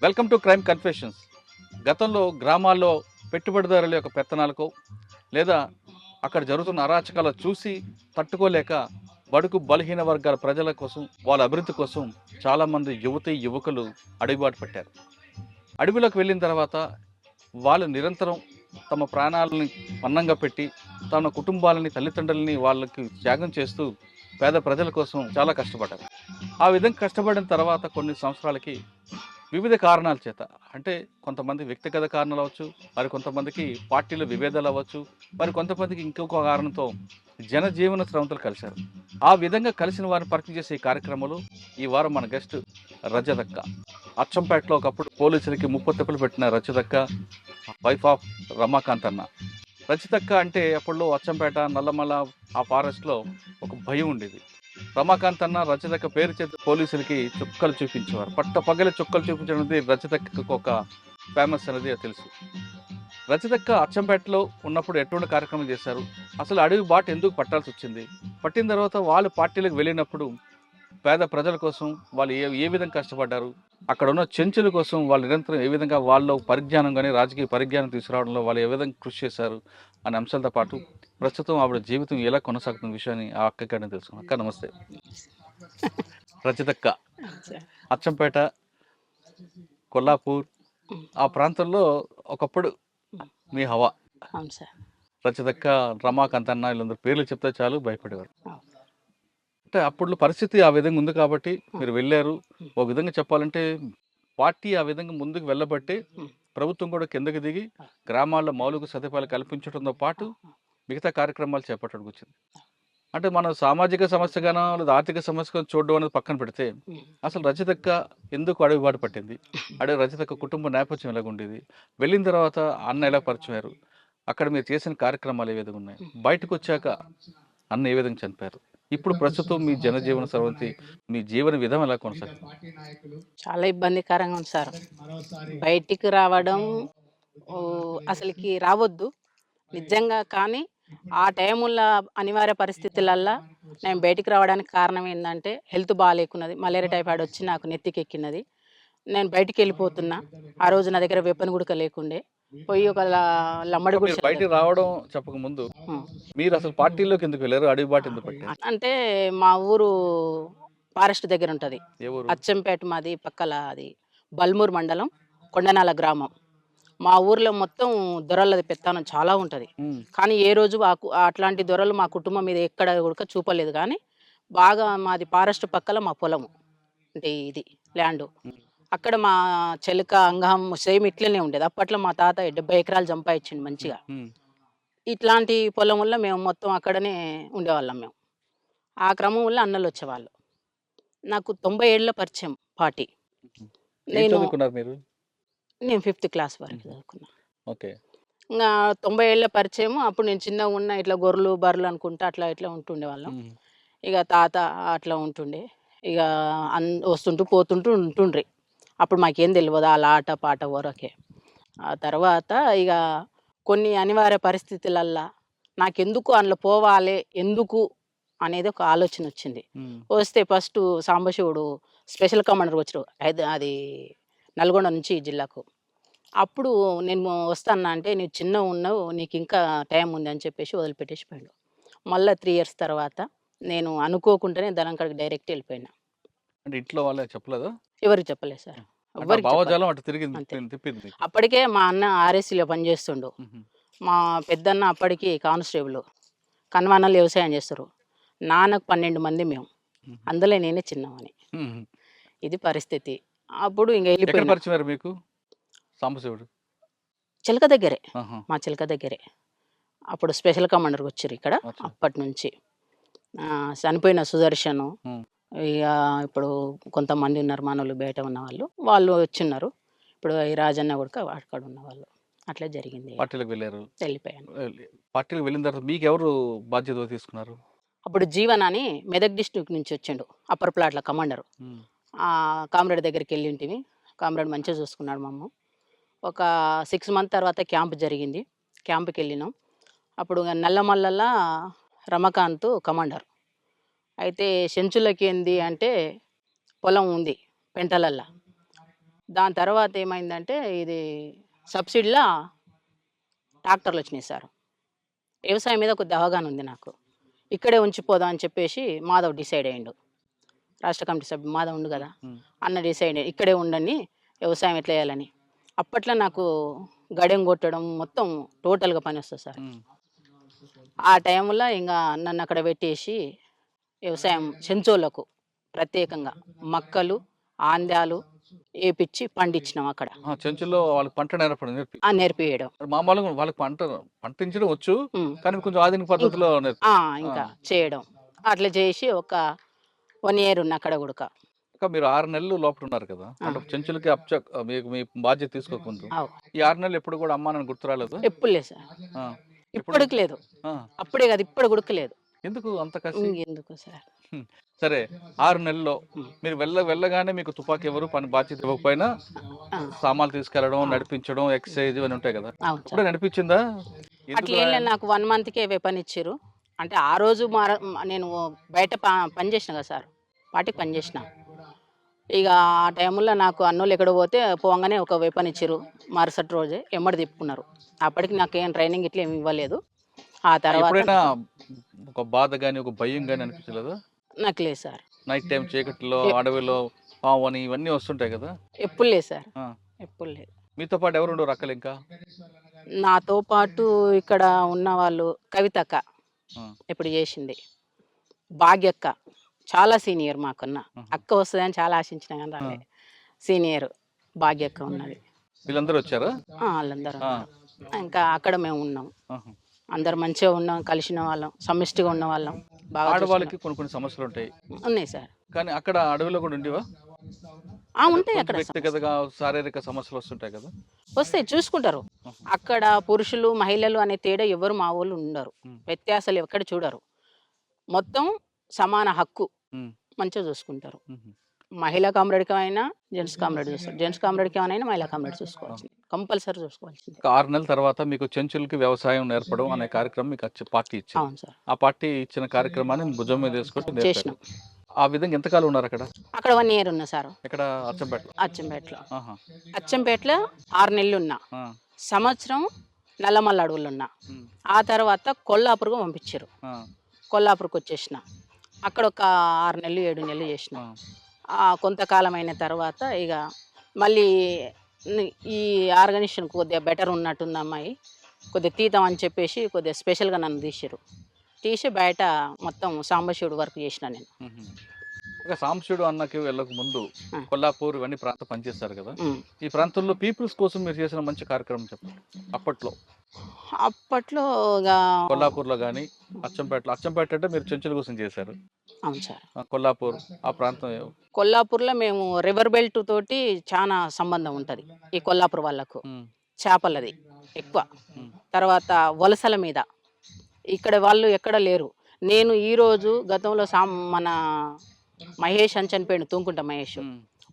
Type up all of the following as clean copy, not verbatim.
Welcome to crime confessions. గతంలో గ్రామాల్లో పెట్టుబడిదారుల యొక్క పెత్తనాలకు లేదా అక్కడ జరుగుతున్న అరాచకాలు చూసి తట్టుకోలేక బడుగు బలహీన వర్గాల ప్రజల కోసం వాళ్ళ అభివృద్ధి కోసం చాలామంది యువకులు అడుగుబాటు పట్టారు. అడవిలోకి వెళ్ళిన తర్వాత వాళ్ళు నిరంతరం తమ ప్రాణాలని పన్నంగా పెట్టి తమ కుటుంబాలని తల్లిదండ్రులని వాళ్ళకి త్యాగం చేస్తూ పేద ప్రజల కోసం చాలా కష్టపడ్డారు. ఆ విధంగా కష్టపడిన తర్వాత కొన్ని సంవత్సరాలకి వివిధ కారణాల చేత, అంటే కొంతమంది వ్యక్తిగత కారణాలు అవ్వచ్చు, మరి కొంతమందికి పార్టీల విభేదాలు అవ్వచ్చు, మరి కొంతమందికి ఇంకొక కారణంతో జనజీవన స్రవంతులు కలిశారు. ఆ విధంగా కలిసిన వారిని పరిచయం చేసే ఈ కార్యక్రమంలో ఈ వారం మన గెస్ట్ రజదక్క. అచ్చంపేటలో ఒకప్పుడు పోలీసులకి ముప్పతిప్పలు పెట్టిన రజదక్క, వైఫ్ ఆఫ్ రమాకాంత్ అన్న. రజదక్క అంటే అప్పట్లో అచ్చంపేట నల్లమల ఆ ఫారెస్ట్లో ఒక భయం ఉండేది. రమాకాంత్ అన్న రజదక్క పేరు చేత పోలీసులకి చుక్కలు చూపించేవారు. పగల చుక్కలు చూపించడం అనేది రజదక్కకు ఒక ఫేమస్ అనేది తెలుసు. రజదక్క అచ్చంపేటలో ఉన్నప్పుడు ఎటువంటి కార్యక్రమం చేశారు, అసలు అడవి బాట ఎందుకు పట్టాల్సి వచ్చింది, పట్టిన తర్వాత వాళ్ళు పార్టీలకు వెళ్ళినప్పుడు పేద ప్రజల కోసం వాళ్ళు ఏ విధంగా కష్టపడ్డారు, అక్కడ ఉన్న చెంచుల కోసం వాళ్ళు నిరంతరం ఏ విధంగా వాళ్ళు పరిజ్ఞానం కానీ రాజకీయ పరిజ్ఞానం తీసుకురావడంలో వాళ్ళు ఏ విధంగా కృషి చేశారు అనే అంశాలతో పాటు ప్రస్తుతం ఆవిడ జీవితం ఎలా కొనసాగుతున్న విషయాన్ని ఆ అక్క గారిని తెలుసుకున్నాం. అక్క నమస్తే. రజదక్క అచ్చంపేట, కొల్లాపూర్ ఆ ప్రాంతంలో ఒకప్పుడు మీ హవా. రజదక్క, రమాకాంత్ అన్న వీళ్ళందరూ పేర్లు చెప్తే చాలు భయపడేవారు. అంటే అప్పుడు పరిస్థితి ఆ విధంగా ఉంది కాబట్టి మీరు వెళ్ళారు. ఒక విధంగా చెప్పాలంటే పార్టీ ఆ విధంగా ముందుకు వెళ్ళబట్టి ప్రభుత్వం కూడా కిందకి దిగి గ్రామాల్లో మౌలిక సదుపాయాలు కల్పించడంతో పాటు మిగతా కార్యక్రమాలు చేపట్టడానికి వచ్చింది. అంటే మనం సామాజిక సమస్యగానో లేదా ఆర్థిక సమస్యగా చూడడం అనేది పక్కన పెడితే అసలు రజదక్క ఎందుకు అడుగుబాటు పట్టింది, రజదక్క కుటుంబ నేపథ్యం ఎలాగుండేది, వెళ్ళిన తర్వాత అన్న ఎలా పరిచయారు, అక్కడ మీరు చేసిన కార్యక్రమాలు ఏ విధంగా ఉన్నాయి, బయటకు వచ్చాక అన్న ఏ విధంగా చనిపోయారు, ఇప్పుడు ప్రస్తుతం మీ జనజీవన సర్వంతి మీ జీవన విధం ఎలా కొనసాగుతుంది? చాలా ఇబ్బందికరంగా ఉంది సార్. బయటికి రావడం అసలుకి రావద్దు నిజంగా. కానీ ఆ టైముల్లో అనివార్య పరిస్థితులల్లో నేను బయటికి రావడానికి కారణం ఏంటంటే హెల్త్ బాగాలేకున్నది, మలేరియా టైఫాయిడ్ వచ్చి నాకు నెత్తికెక్కినది. నేను బయటికి వెళ్ళిపోతున్నా. ఆ రోజు నా దగ్గర వెపన్ గుడక లేకుండే. పోయి ఒక లమ్మడి గుడి బయటికి రావడం చెప్పక ముందు మీరు అసలు పార్టీలోకి ఎందుకు వెళ్ళారు, అడుగుబాటు ఎందుకు పెట్టారు? అంటే మా ఊరు ఫారెస్ట్ దగ్గర ఉంటుంది. అచ్చంపేట మాది, పక్కల అది బల్మూరు మండలం, కొండనాల గ్రామం. మా ఊర్లో మొత్తం దొరలది పెత్తనం చాలా ఉంటుంది. కానీ ఏ రోజు అట్లాంటి దొరలు మా కుటుంబం మీద ఎక్కడ కూడా చూపలేదు. కానీ బాగా మాది ఫారెస్ట్ పక్కల మా పొలము, అంటే ఇది ల్యాండ్. అక్కడ మా చెలక అంగం సేమ్ ఇట్లనే ఉండేది. అప్పట్లో మా తాత 70 ఎకరాలు సంపాదించిండు మంచిగా. ఇట్లాంటి పొలం వల్ల మేము మొత్తం అక్కడనే ఉండేవాళ్ళం మేము. ఆ క్రమం వల్ల అన్నలు వచ్చేవాళ్ళు. నాకు 90 ఏళ్ళ పరిచయం పార్టీ. నేను 5th క్లాస్ వరకు చదువుకున్నా. ఓకే. ఇంకా 90 ఏళ్ళ పరిచయం. అప్పుడు నేను చిన్నగా ఉన్న, ఇట్లా గొర్రెలు బర్రెలు అనుకుంటా అట్లా ఇట్లా ఉంటుండేవాళ్ళం. ఇక తాత అట్లా ఉంటుండే. ఇక వస్తుంటూ పోతుంటూ ఉంటుండ్రి. అప్పుడు మాకేం తెలియదు ఆ ఆట పాట వరకే. ఆ తర్వాత ఇక కొన్ని అనివార్య పరిస్థితులల్లా నాకెందుకు అందులో పోవాలి, ఎందుకు అనేది ఒక ఆలోచన వచ్చింది. వస్తే ఫస్ట్ సాంబశివుడు స్పెషల్ కమాండర్ వచ్చారు అది నల్గొండ నుంచి ఈ జిల్లాకు. అప్పుడు నేను వస్తాను అంటే, నీవు చిన్న ఉన్నావు, నీకు ఇంకా టైం ఉంది అని చెప్పేసి వదిలిపెట్టేసి పోయాడు. మళ్ళీ 3 ఇయర్స్ తర్వాత నేను అనుకోకుండానే ధనంకాడికి డైరెక్ట్ వెళ్ళిపోయినా. అంటే ఇంట్లో వాళ్ళకి చెప్పలేదా? ఎవరికి చెప్పలేదు సార్. అప్పటికే మా అన్న ఆర్ఎస్సీలో పనిచేస్తుండు. మా పెద్దన్న అప్పటికి కానిస్టేబుల్, కన్వానాలు వ్యవసాయం చేస్తారు. నాన్నకు 12 మంది మేము, అందులో నేనే చిన్నవాని. ఇది పరిస్థితి. అప్పుడు ఇంకా వెళ్ళిపోయారు. మీకు సాంబశివుడు చిలక దగ్గరే, మా చిలక దగ్గరే. అప్పుడు స్పెషల్ కమాండర్ వచ్చారు ఇక్కడ. అప్పటి నుంచి చనిపోయిన సుదర్శను, ఇక ఇప్పుడు కొంతమంది ఉన్నారు మనోళ్ళు, బయట ఉన్న వాళ్ళు వచ్చిన్నారు. ఇప్పుడు ఈ రాజన్న కూడా అక్కడ ఉన్న వాళ్ళు. అట్లా జరిగింది. పార్టీలకు వెళ్ళారు, వెళ్ళిపోయాను. పార్టీలకు వెళ్ళిన తర్వాత మీకు ఎవరు బాధ్యత తీసుకున్నారు? అప్పుడు జీవన్ అని మెదక్ డిస్ట్రిక్ట్ నుంచి వచ్చిండు, అప్పర్ ప్లాట్ల కమాండరు. కామ్రేడ్ దగ్గరికి వెళ్ళింటివి. కామ్రేడ్ మంచిగా చూసుకున్నాడు మమ్మ. ఒక 6 మంత్ తర్వాత క్యాంప్ జరిగింది. క్యాంప్కి వెళ్ళినాం. అప్పుడు నల్లమల్లలా రమకాంత్ కమాండర్. అయితే చెంచులకి ఏంది అంటే పొలం ఉంది పెంటలల్లా. దాని తర్వాత ఏమైందంటే ఇది సబ్సిడీలో ట్రాక్టర్లు వచ్చినాయి సార్. వ్యవసాయం మీద కొద్దిగా అవగాహన ఉంది నాకు. ఇక్కడే ఉంచిపోదాం అని చెప్పేసి మాధవ్ డిసైడ్ అయ్యిండు. రాష్ట్ర కమిటీ సభ్యుడు మాధవ్ ఉండు కదా, ఉమ్, అన్న డిసైడ్ ఇక్కడే ఉండండి, వ్యవసాయం ఎట్లా చేయాలని. అప్పట్లో నాకు గడెం కొట్టడం మొత్తం టోటల్గా పని వస్తుంది సార్. ఉమ్, ఆ టైంలో ఇంకా నన్ను అక్కడ పెట్టేసి వ్యవసాయం చెంచోళ్ళకు ప్రత్యేకంగా మక్కలు, ఆంద్యాలు ఏపిచ్చి పండించినాం అక్కడ. చెంచుల్లో వాళ్ళకి పంట నేర్పి నేర్పియడం. మామూలుగా వాళ్ళకి పంటించడం వచ్చు, ఉమ్. కానీ కొంచెం ఆధునిక పద్ధతిలో నేర్పి ఇంకా చేయడం అట్లా చేసి ఒక 1 year ఉన్న అక్కడ కూడా. ఇంకా మీరు 6 నెలలు లోపల ఉన్నారు కదా, అంటే చెంచులకి మీకు మీ బాధ్యత తీసుకోకముందు అవు. ఈ 6 నెలలు ఎప్పుడు కూడా అమ్మా నన్ను గుర్తు రాలేదు? ఎప్పుడు లేదు సార్, ఇప్పటికి లేదు. అప్పుడే కాదు, ఇప్పుడు గుడకలేదు. ఎందుకు అంత కసి? ఎందుకు సార్. సరే, 6 నెలల్లో మీరు వెళ్ళగానే మీకు తుపాకీ ఎవరు పని బాధ్యత ఇవ్వకపోయినా సామాన్లు తీసుకెళ్లడం, నడిపించడం, ఎక్సర్సైజ్ ఇవన్నీ ఉంటాయి కదా, అవును సార్. ఇప్పుడే నడిపించిందా? అట్లా ఏం లేదు, నాకు 1 monthకే వెపన్ ఇచ్చారు. అంటే ఆ రోజు నేను బయట పని చేసిన కదా సార్, పార్టీకి పని చేసిన. ఇక ఆ టైంలో నాకు అన్నోళ్ళు ఎక్కడ పోతే పోగానే ఒక వెపన్ ఇచ్చారు. మరుసటి రోజే ఎమ్మడి తిప్పుకున్నారు. అప్పటికి నాకేం ట్రైనింగ్ ఇట్లా ఏమి ఇవ్వలేదు. ఆ తర్వాత ఎప్పుడైనా ఒక బాధ గానీ ఒక భయం గానీ అనిపించలేదా? నాకు లేదు సార్. నైట్ టైం చీకట్లో అడవిలో పాము అని ఇవన్నీ వస్తుంటాయి కదా? ఎప్పుడు లేదు సార్, ఆ. ఎప్పుడు లేదు. మీతో పాటు ఎవరు ఉండరు అక్కలు ఇంకా? నాతో పాటు ఇక్కడ ఉన్న వాళ్ళు కవితక్క ఆ. ఇప్పుడు చేసింది, భాగ్యక్క చాలా సీనియర్ మాకున్న. అక్క వస్తుందని చాలా ఆశించిన కానీ రాలే. సీనియర్ భాగ్యక్క ఉన్నది. వీళ్ళందరూ వచ్చారా? వాళ్ళందరూ ఉన్నారు. ఇంకా అక్కడ మేము ఉన్నాం, ఆహా. అందరు మంచిగా ఉన్నాం, కలిసిన వాళ్ళం, సమిష్టిగా ఉన్న వాళ్ళం. బాగా ఆడవాళ్ళకి కొన్ని సమస్యలు ఉంటాయి ఉన్నాయి సార్. కానీ అక్కడ అడవిలో కూడా ఉండేవా? ఉంటాయి అక్కడ. వ్యక్తిగతంగా శారీరక సమస్యలు వస్తుంటాయి కదా? వస్తాయి, చూసుకుంటారు. అక్కడ పురుషులు మహిళలు అనే తేడా ఎవరు మా వాళ్ళు ఉండరు, వ్యత్యాసాలు ఎక్కడ చూడరు. మొత్తం సమాన హక్కు, మంచిగా చూసుకుంటారు. మహిళా కామ్రేడ్కి అయినా జెంట్స్ కామ్రేడ్ చూస్తారు, జెంట్స్ కామ్రేడ్కి ఏమైనా మహిళా కామ్రేడ్ చూసుకోవాల్సింది, కంపల్సరీ చూసుకోవాల్సింది. 6 నెలల తర్వాత మీకు చెంచులకి వ్యవసాయం నేర్పడం అనే కార్యక్రమం మీకు పార్టీ ఇచ్చింది. అవును సార్. ఆ పార్టీ ఇచ్చిన కార్యక్రమాన్ని భుజం మీద వేసుకుంటూ చేసినాం. ఆ విధంగా ఎంతకాలం ఉన్నారు అక్కడ? అక్కడ 1 year ఉన్నా సార్. ఇక్కడ అచ్చంపేటలో? అచ్చంపేటలో. అచ్చంపేటలో 6 నెలలు ఉన్నా. సంవత్సరం నల్లమల్ల అడవుల్లో ఉన్నా. ఆ తర్వాత కొల్లాపూర్కు పంపించారు. కొల్లాపూర్కి వచ్చేసిన. అక్కడ ఒక 6 నెలలు 7 నెలలు చేసిన. కొంతకాలం అయిన తర్వాత ఇక మళ్ళీ ఈ ఆర్గనైజేషన్ కొద్దిగా బెటర్ ఉన్నట్టుంది అమ్మాయి, కొద్దిగా తీద్దాం అని చెప్పేసి కొద్దిగా స్పెషల్గా నన్ను తీసి బయట మొత్తం సాంబశివుడు వర్క్ చేసిన నేను. ఇక సాంబశివుడు అన్నకి వెళ్ళక ముందు కొల్లాపూర్ ఇవన్నీ ప్రాంతం పనిచేస్తారు కదా, ఈ ప్రాంతంలో పీపుల్స్ కోసం మీరు చేసిన మంచి కార్యక్రమం చెప్పండి. అప్పట్లో కొల్లాపూర్లో కానీ అచ్చంపేట అంటే మీరు చెంచుల కోసం చేశారు. అవును సార్. కొల్లాపూర్ ఆ ప్రాంతం కొల్లాపూర్లో మేము రివర్ బెల్ట్ తోటి చాలా సంబంధం ఉంటుంది ఈ కొల్లాపూర్ వాళ్ళకు. చేపలది ఎక్కువ. తర్వాత వలసల మీద ఇక్కడ వాళ్ళు ఎక్కడ లేరు. నేను ఈరోజు గతంలో మన మహేష్ అని చనిపోయాడు, తుంకుంట మహేష్.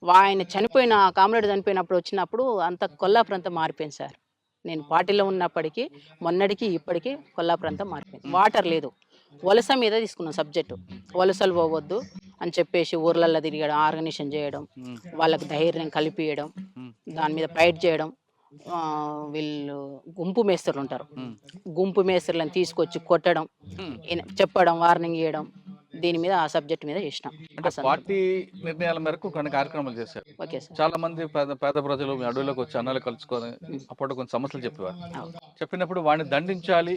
ఆయన చనిపోయిన కామ్రేడ్ చనిపోయినప్పుడు వచ్చినప్పుడు అంత కొల్లాపూర్ అంతా మారిపోయింది సార్. నేను పార్టీలో ఉన్నప్పటికీ మొన్నటికి ఇప్పటికీ కొల్లాపూర్ అంతా మారిపోయింది. వాటర్ లేదు, వలస మీద తీసుకున్నాం సబ్జెక్టు. వలసలు పోవద్దు అని చెప్పేసి ఊర్లలో తిరగడం, ఆర్గనైజేషన్ చేయడం, వాళ్ళకు ధైర్యం కల్పించడం, దాని మీద ఫైట్ చేయడం. వీళ్ళు గుంపు మేస్త్రులు ఉంటారు, గుంపు మేస్త్రులను తీసుకొచ్చి కొట్టడం, చెప్పడం, వార్నింగ్ ఇవ్వడం, దీని మీద ఆ సబ్జెక్ట్ మీద చేసినాం. పార్టీ నిర్ణయాల మేరకు కొన్ని కార్యక్రమాలు చేశారు. Okay sir. చాలా మంది పేద ప్రజలు మీ అడవిలోకి వచ్చి అన్నాలు కలుసుకొని అప్పుడు కొన్ని సమస్యలు చెప్పేవారు. చెప్పినప్పుడు వాడిని దండించాలి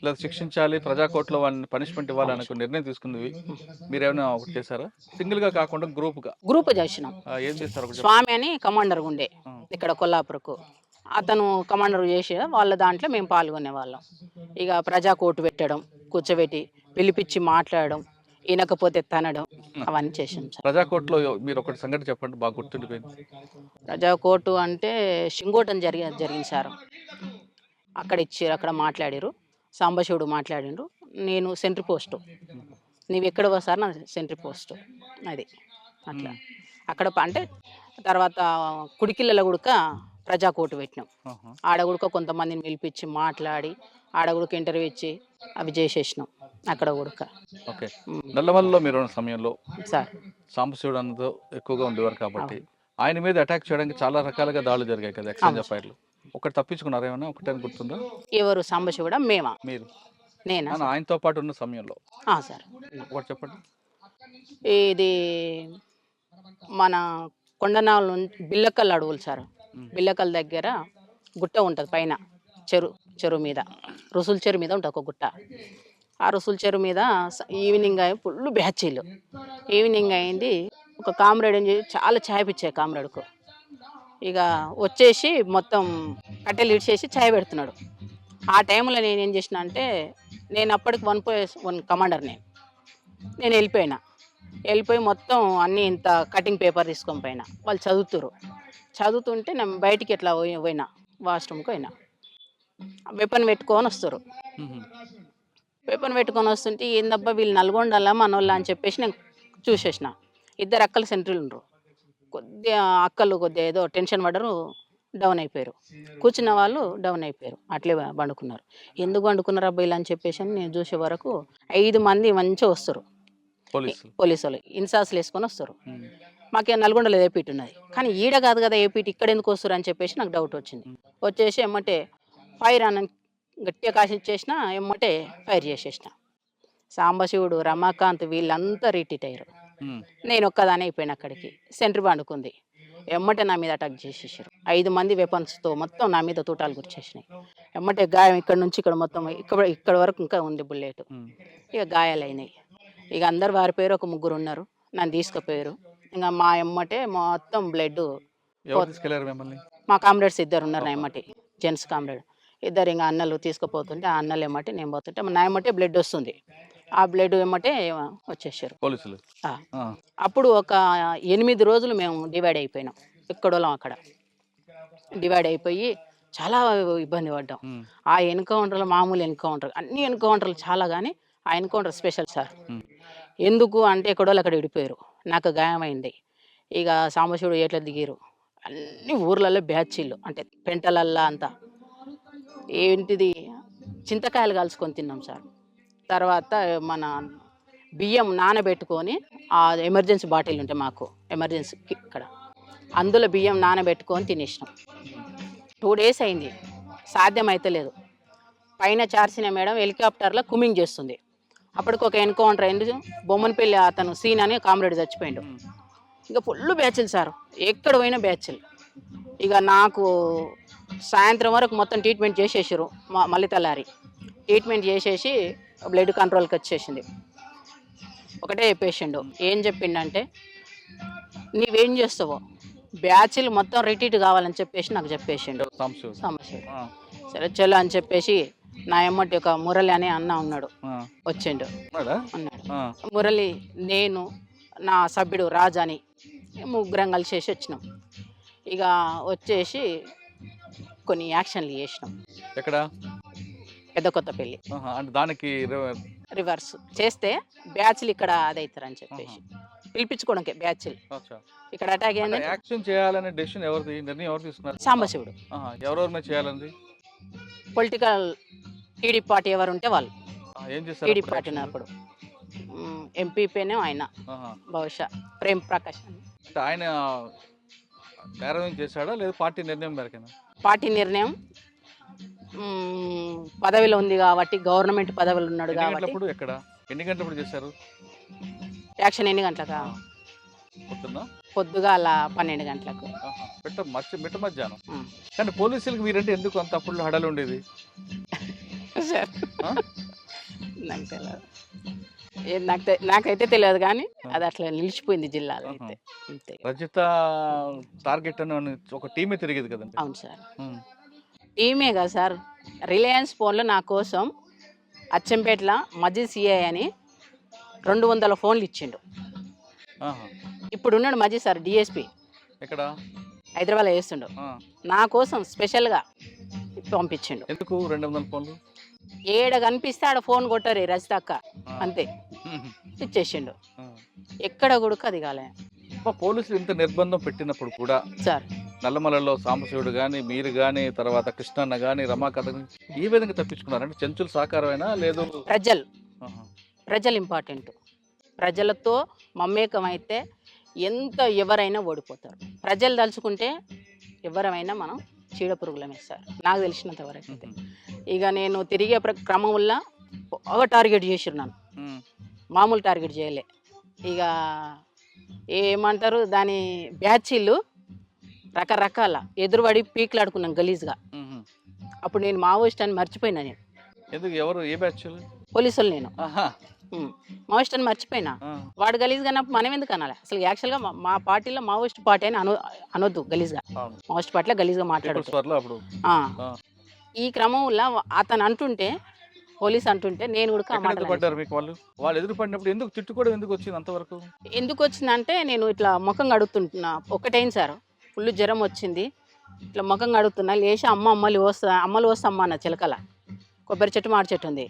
లేదా శిక్షించాలి, ప్రజాకోర్టులో వాళ్ళని పనిష్మెంట్ ఇవ్వాలి అనుకో నిర్ణయం తీసుకుంది. మీరేమైనా ఒకటి చేశారా? సింగిల్ గా కాకుండా గ్రూప్ చేసినాం. ఏం చేస్తారు? స్వామి అని కమాండర్ ఉండే ఇక్కడ కొల్లాపూర్కు, అతను కమాండర్ చేసి వాళ్ళ దాంట్లో మేము పాల్గొనే వాళ్ళం. ఇక ప్రజా కోర్టు పెట్టడం, కూర్చోబెట్టి పిలిపించి మాట్లాడడం, వినకపోతే తనడం, అవన్నీ చేసాం సార్. ప్రజా కోర్టులో మీరు ఒకటి సంఘటన చెప్పండి, బాగా గుర్తుండిపోయింది. ప్రజా కోర్టు అంటే షింగోటం జరిగింది సార్. అక్కడ మాట్లాడారు, సాంబశివుడు మాట్లాడిండ్రు. నేను సెంట్రీ పోస్టు, నీవు ఎక్కడ వస్తారు నా సెంట్రీ పోస్టు అది అట్లా. అక్కడ అంటే తర్వాత కుడికిళ్ళలో కూడా ప్రజా కోర్టు పెట్టినాం. ఆడగుడక కొంతమందిని పిలిపించి మాట్లాడి ఆడగుడక ఇంటర్వ్యూ ఇచ్చి అవి చేసేసినాం అక్కడ కూడా. ఓకే. నల్లమల్లిలో మీరు సమయంలో సార్ సాంబశివుడు అన్నతో ఎక్కువగా ఉండేవారు కాబట్టి ఆయన మీద అటాక్ చేయడానికి చాలా రకాలుగా దాడులు జరిగాయి కదా ఎక్స్చేంజ్ అవును ఆఫ్ ఫైర్లు. ఒకటి తప్పించుకున్నారు ఏమన్నా? ఒకటని గుర్తుందా? ఎవరు సాంబశివుడ మేమా మీరు నేనా సార్ ఆయనతో పాటు ఉన్న సమయంలో సార్ ఒకటి చెప్పండి. ఇది మన కొండనాల నుంచి బిల్లకల్ అడవులు సార్. బిల్లకల్ దగ్గర గుట్ట ఉంటుంది పైన చెరువు మీద రుసుల చెరువు మీద ఉంటుంది ఒక గుట్ట. ఆ రుసుల చెరువు మీద ఈవినింగ్ అయి ఫుల్ బ్యాచీలు. ఈవినింగ్ అయింది, ఒక కామ్రేడ్ చాలా ఛాయ్ పిచ్చే కామ్రేడ్కు. ఇక వచ్చేసి మొత్తం కట్టెలు ఇడిచేసి ఛాయ్ పెడుతున్నాడు. ఆ టైంలో నేను ఏం చేసిన అంటే, నేను అప్పటికి 1+1 కమాండర్. నేను వెళ్ళిపోయి మొత్తం అన్నీ ఇంత కటింగ్ పేపర్ తీసుకొని పోయినా. వాళ్ళు చదువుతుంటే నేను బయటికి ఎట్లా పోయినా వాష్రూమ్కి పోయినా. వెపన్ పెట్టుకొని వస్తారు. వెపన్ పెట్టుకొని వస్తుంటే ఏందబ్బా వీళ్ళు నల్గొండలా మనోళ్ళ అని చెప్పేసి నేను చూసేసిన. 2 అక్కలు సెంట్రీలు ఉండరు. కొద్దిగా ఏదో టెన్షన్ పడ్డరు, డౌన్ అయిపోయారు. కూర్చున్న వాళ్ళు డౌన్ అయిపోయారు, అట్లే పండుకున్నారు. ఎందుకు పండుకున్నారు అబ్బాయిలు అని చెప్పేసి నేను చూసే వరకు 5 మంది మంచిగా వస్తారు. పోలీసు వాళ్ళు ఇన్సాస్లు వేసుకొని వస్తారు. మాకు నల్గొండలో ఏపీటీ ఉన్నది, కానీ ఈడ కాదు కదా ఏపీటీ, ఇక్కడ ఎందుకు వస్తారు అని చెప్పేసి నాకు డౌట్ వచ్చింది. వచ్చేసి ఎమ్మటే ఫైర్ అని గట్టిగా కాసిచ్చేసిన, ఎమ్మటే ఫైర్ చేసేసిన. సాంబశివుడు, రమాకాంత్ వీళ్ళంతా రిట్రీట్ అయ్యారు. నేను ఒక్కదానే అయిపోయిన. అక్కడికి సెంట్రీ పండుకుంది. ఎమ్మటే నా మీద అటాక్ చేసేసారు. 5 మంది వెపన్స్తో మొత్తం నా మీద తూటాలు గుర్చేసినాయి. ఎమ్మటే గాయం ఇక్కడ నుంచి ఇక్కడ మొత్తం ఇక్కడ వరకు ఇంకా ఉంది బుల్లెట్. ఇక గాయాలైనాయి. ఇక అందరు వారిపోయారు. ఒక 3 ఉన్నారు, నన్ను తీసుకుపోయారు. ఇంకా మా ఎమ్మటే మొత్తం బ్లడ్. మా కామ్రేడ్స్ 2 ఉన్నారు నా ఎమ్మటి, జెంట్స్ కామ్రేడ్ 2. ఇంకా అన్నలు తీసుకుపోతుంటే ఆ అన్నలు ఎమ్మటే నేను పోతుంటే నా ఎమ్మటే బ్లడ్ వస్తుంది. ఆ బ్లడ్ ఎమ్మటే వచ్చేసారు పోలీసులు. అప్పుడు ఒక 8 రోజులు మేము డివైడ్ అయిపోయినాం. ఎక్కడోళ్ళం అక్కడ డివైడ్ అయిపోయి చాలా ఇబ్బంది పడ్డాం. ఆ ఎన్కౌంటర్లు మామూలు ఎన్కౌంటర్, అన్ని ఎన్కౌంటర్లు చాలా, కానీ ఆ ఎన్కౌంటర్ స్పెషల్ సార్. ఎందుకు అంటే ఎక్కడోళ్ళు అక్కడ విడిపోయారు, నాకు గాయమైంది. ఇక సాంబశివుడు ఎట్లా దిగారు, అన్ని ఊర్లలో బ్యాచీలు అంటే పెంటలల్లా అంతా ఏంటిది చింతకాయలు కాల్చుకొని తిన్నాం సార్. తర్వాత మన బియ్యం నానబెట్టుకొని, ఆ ఎమర్జెన్సీ బాటిల్ ఉంటాయి మాకు ఎమర్జెన్సీకి ఇక్కడ, అందులో బియ్యం నానబెట్టుకొని తినేసినాం. 2 days అయింది, సాధ్యం అయితే లేదు. పైన చార్సిన మేడం హెలికాప్టర్లో కుమింగ్ చేస్తుంది. అప్పటికి ఒక ఎన్కౌంటర్ అయింది. బొమ్మనపల్లి అతను సీన్ అని కామ్రేడ్ చచ్చిపోయిండు. ఇక ఫుల్ బ్యాచ్లు సార్, ఎక్కడ పోయినా బ్యాచ్లు. ఇక నాకు సాయంత్రం వరకు మొత్తం ట్రీట్మెంట్ చేసేసారు. మళ్ళీ తెల్లారి ట్రీట్మెంట్ చేసేసి బ్లడ్ కంట్రోల్కి వచ్చేసింది. ఒకటే చెప్పేసిండు, ఏం చెప్పిండంటే నీవేం చేస్తావో బ్యాచ్లు మొత్తం రిట్రీట్ కావాలని చెప్పేసి నాకు చెప్పేసిండు సమస్య. సరే చలో అని చెప్పేసి నా ఎమ్మటి ఒక మురళి అనే అన్న ఉన్నాడు, వచ్చిండు అన్నాడు. మురళి, నేను, నా సభ్యుడు రాజా అని 3 కలిసేసి వచ్చినాం. ఇక వచ్చేసి కొన్ని యాక్షన్లు చేసినాం. ఎక్కడ? పెద్ద కొత్తపల్లి. దానికి రివర్స్ చేస్తే బ్యాచ్లు ఇక్కడ అదవుతారని చెప్పేసి పిలిపించుకోవడానికి బ్యాచ్లు ఇక్కడ అటాక్ అయింది. యాక్షన్ చేయాలనే డెసిషన్ ఎవరిది, నిర్ణయం ఎవరు తీసుకున్నారు? సాంబశివుడు. ఎవరెవరి మీద చేయాలండి? పొలిటికల్ టీడీపీ పార్టీ ఎవరు ఉంటే వాళ్ళు. టీడీపీ పార్టీ ఉన్నప్పుడు ఎంపీపీనే ఆయన, బహుశా ప్రేమ్ ప్రకాష్. ఆయన చేశాడా లేదా పార్టీ నిర్ణయం మేరకేనా? పార్టీ నిర్ణయం, పదవిలో ఉంది కాబట్టి, గవర్నమెంట్ పదవిలో ఉన్నాడు కాబట్టి. ఎన్ని గంటలప్పుడు చేశారు యాక్షన్? ఎన్ని గంటలకా? పొద్దుగాల 12 గంటలకు. మిట్ట మధ్యాహ్నం. కానీ పోలీసులకు మీరంటే ఎందుకు అంత అప్పుడు హడలు ఉండేది? నాకు తెలియదు, నాకైతే తెలియదు, కానీ అది అట్లా నిలిచిపోయింది జిల్లాలో అయితే. రజిత టార్గెట్ అని ఒక టీమే తిరిగేది కదండి? అవును సార్, టీమే కదా సార్. రిలయన్స్ ఫోన్లో నా కోసం అచ్చంపేటలో మజీద్ సిఐ అని 200 ఫోన్లు ఇచ్చిండు. ఇప్పుడు ఉన్నాడు మజీద్ సార్, డిఎస్పీ. ఎక్కడ? హైదరాబాద్లో చేస్తుండు. నా కోసం స్పెషల్గా పంపించిండు. ఎందుకు 200 ఫోన్లు? ఏడ కనిపిస్తే ఆడ ఫోన్ కొట్టారు రజితక్క, అంతే ఇచ్చేసిండు. ఎక్కడ కూడా అది కాలే. పోలీసులు ఇంత నిర్బంధం పెట్టినప్పుడు కూడా సార్, నల్లమలలో సాంబశివుడు కానీ, మీరు కానీ, తర్వాత కృష్ణన్న కానీ, రమాకాంత్ ఈ విధంగా తప్పించుకున్నారు? అంటే చెంచుల సహకారమైనా లేదు? ప్రజలు ఇంపార్టెంట్. ప్రజలతో మమేకమైతే ఎంత ఎవరైనా ఓడిపోతారు. ప్రజలు తలుచుకుంటే ఎవరైనా మనం చీడ పురుగులం వేస్తారు నాకు తెలిసినంత వరకు అయితే. ఇక నేను తిరిగే క్రమంలో బాగా టార్గెట్ చేసిరు నన్ను, మామూలు టార్గెట్ చేయలే. ఇక ఏమంటారు దాని బ్యాచీలు రకరకాల ఎదురుపడి పీకులాడుకున్నాం గలీజ్గా. అప్పుడు నేను మావోయిస్ట్ అని మర్చిపోయినా. నేను ఎందుకు ఎవరు ఏ బ్యాచ్? పోలీసులు నేను మావోయిస్ట్ అని మర్చిపోయినా. వాడు గలీజ్గా అన్నప్పుడు మనం ఎందుకు అనాలి? అసలు యాక్చువల్గా మా పార్టీలో మావోయిస్ట్ పార్టీ అని అనొద్దు గలీజ్గా. మావోయిస్ట్ పార్టీలో గలీజ్గా మాట్లాడదు. ఈ క్రమంలో అతను అంటుంటే, పోలీస్ అంటుంటే నేను కూడా వాళ్ళు ఎదురు పడినప్పుడు ఎందుకు తిట్టుకోవడం ఎందుకు వచ్చింది అంతవరకు? ఎందుకు వచ్చిందంటే నేను ఇట్లా ముఖం కడుగుతుంటున్నా. ఒకటైంది సార్, ఫుల్ జ్వరం వచ్చింది. ఇట్లా ముఖం కడుగుతున్నా. లేచి అమ్మలు వస్తా అమ్మ అన్న చిలకల కొబ్బరి చెట్టు మాడి చెట్టు ఉంది.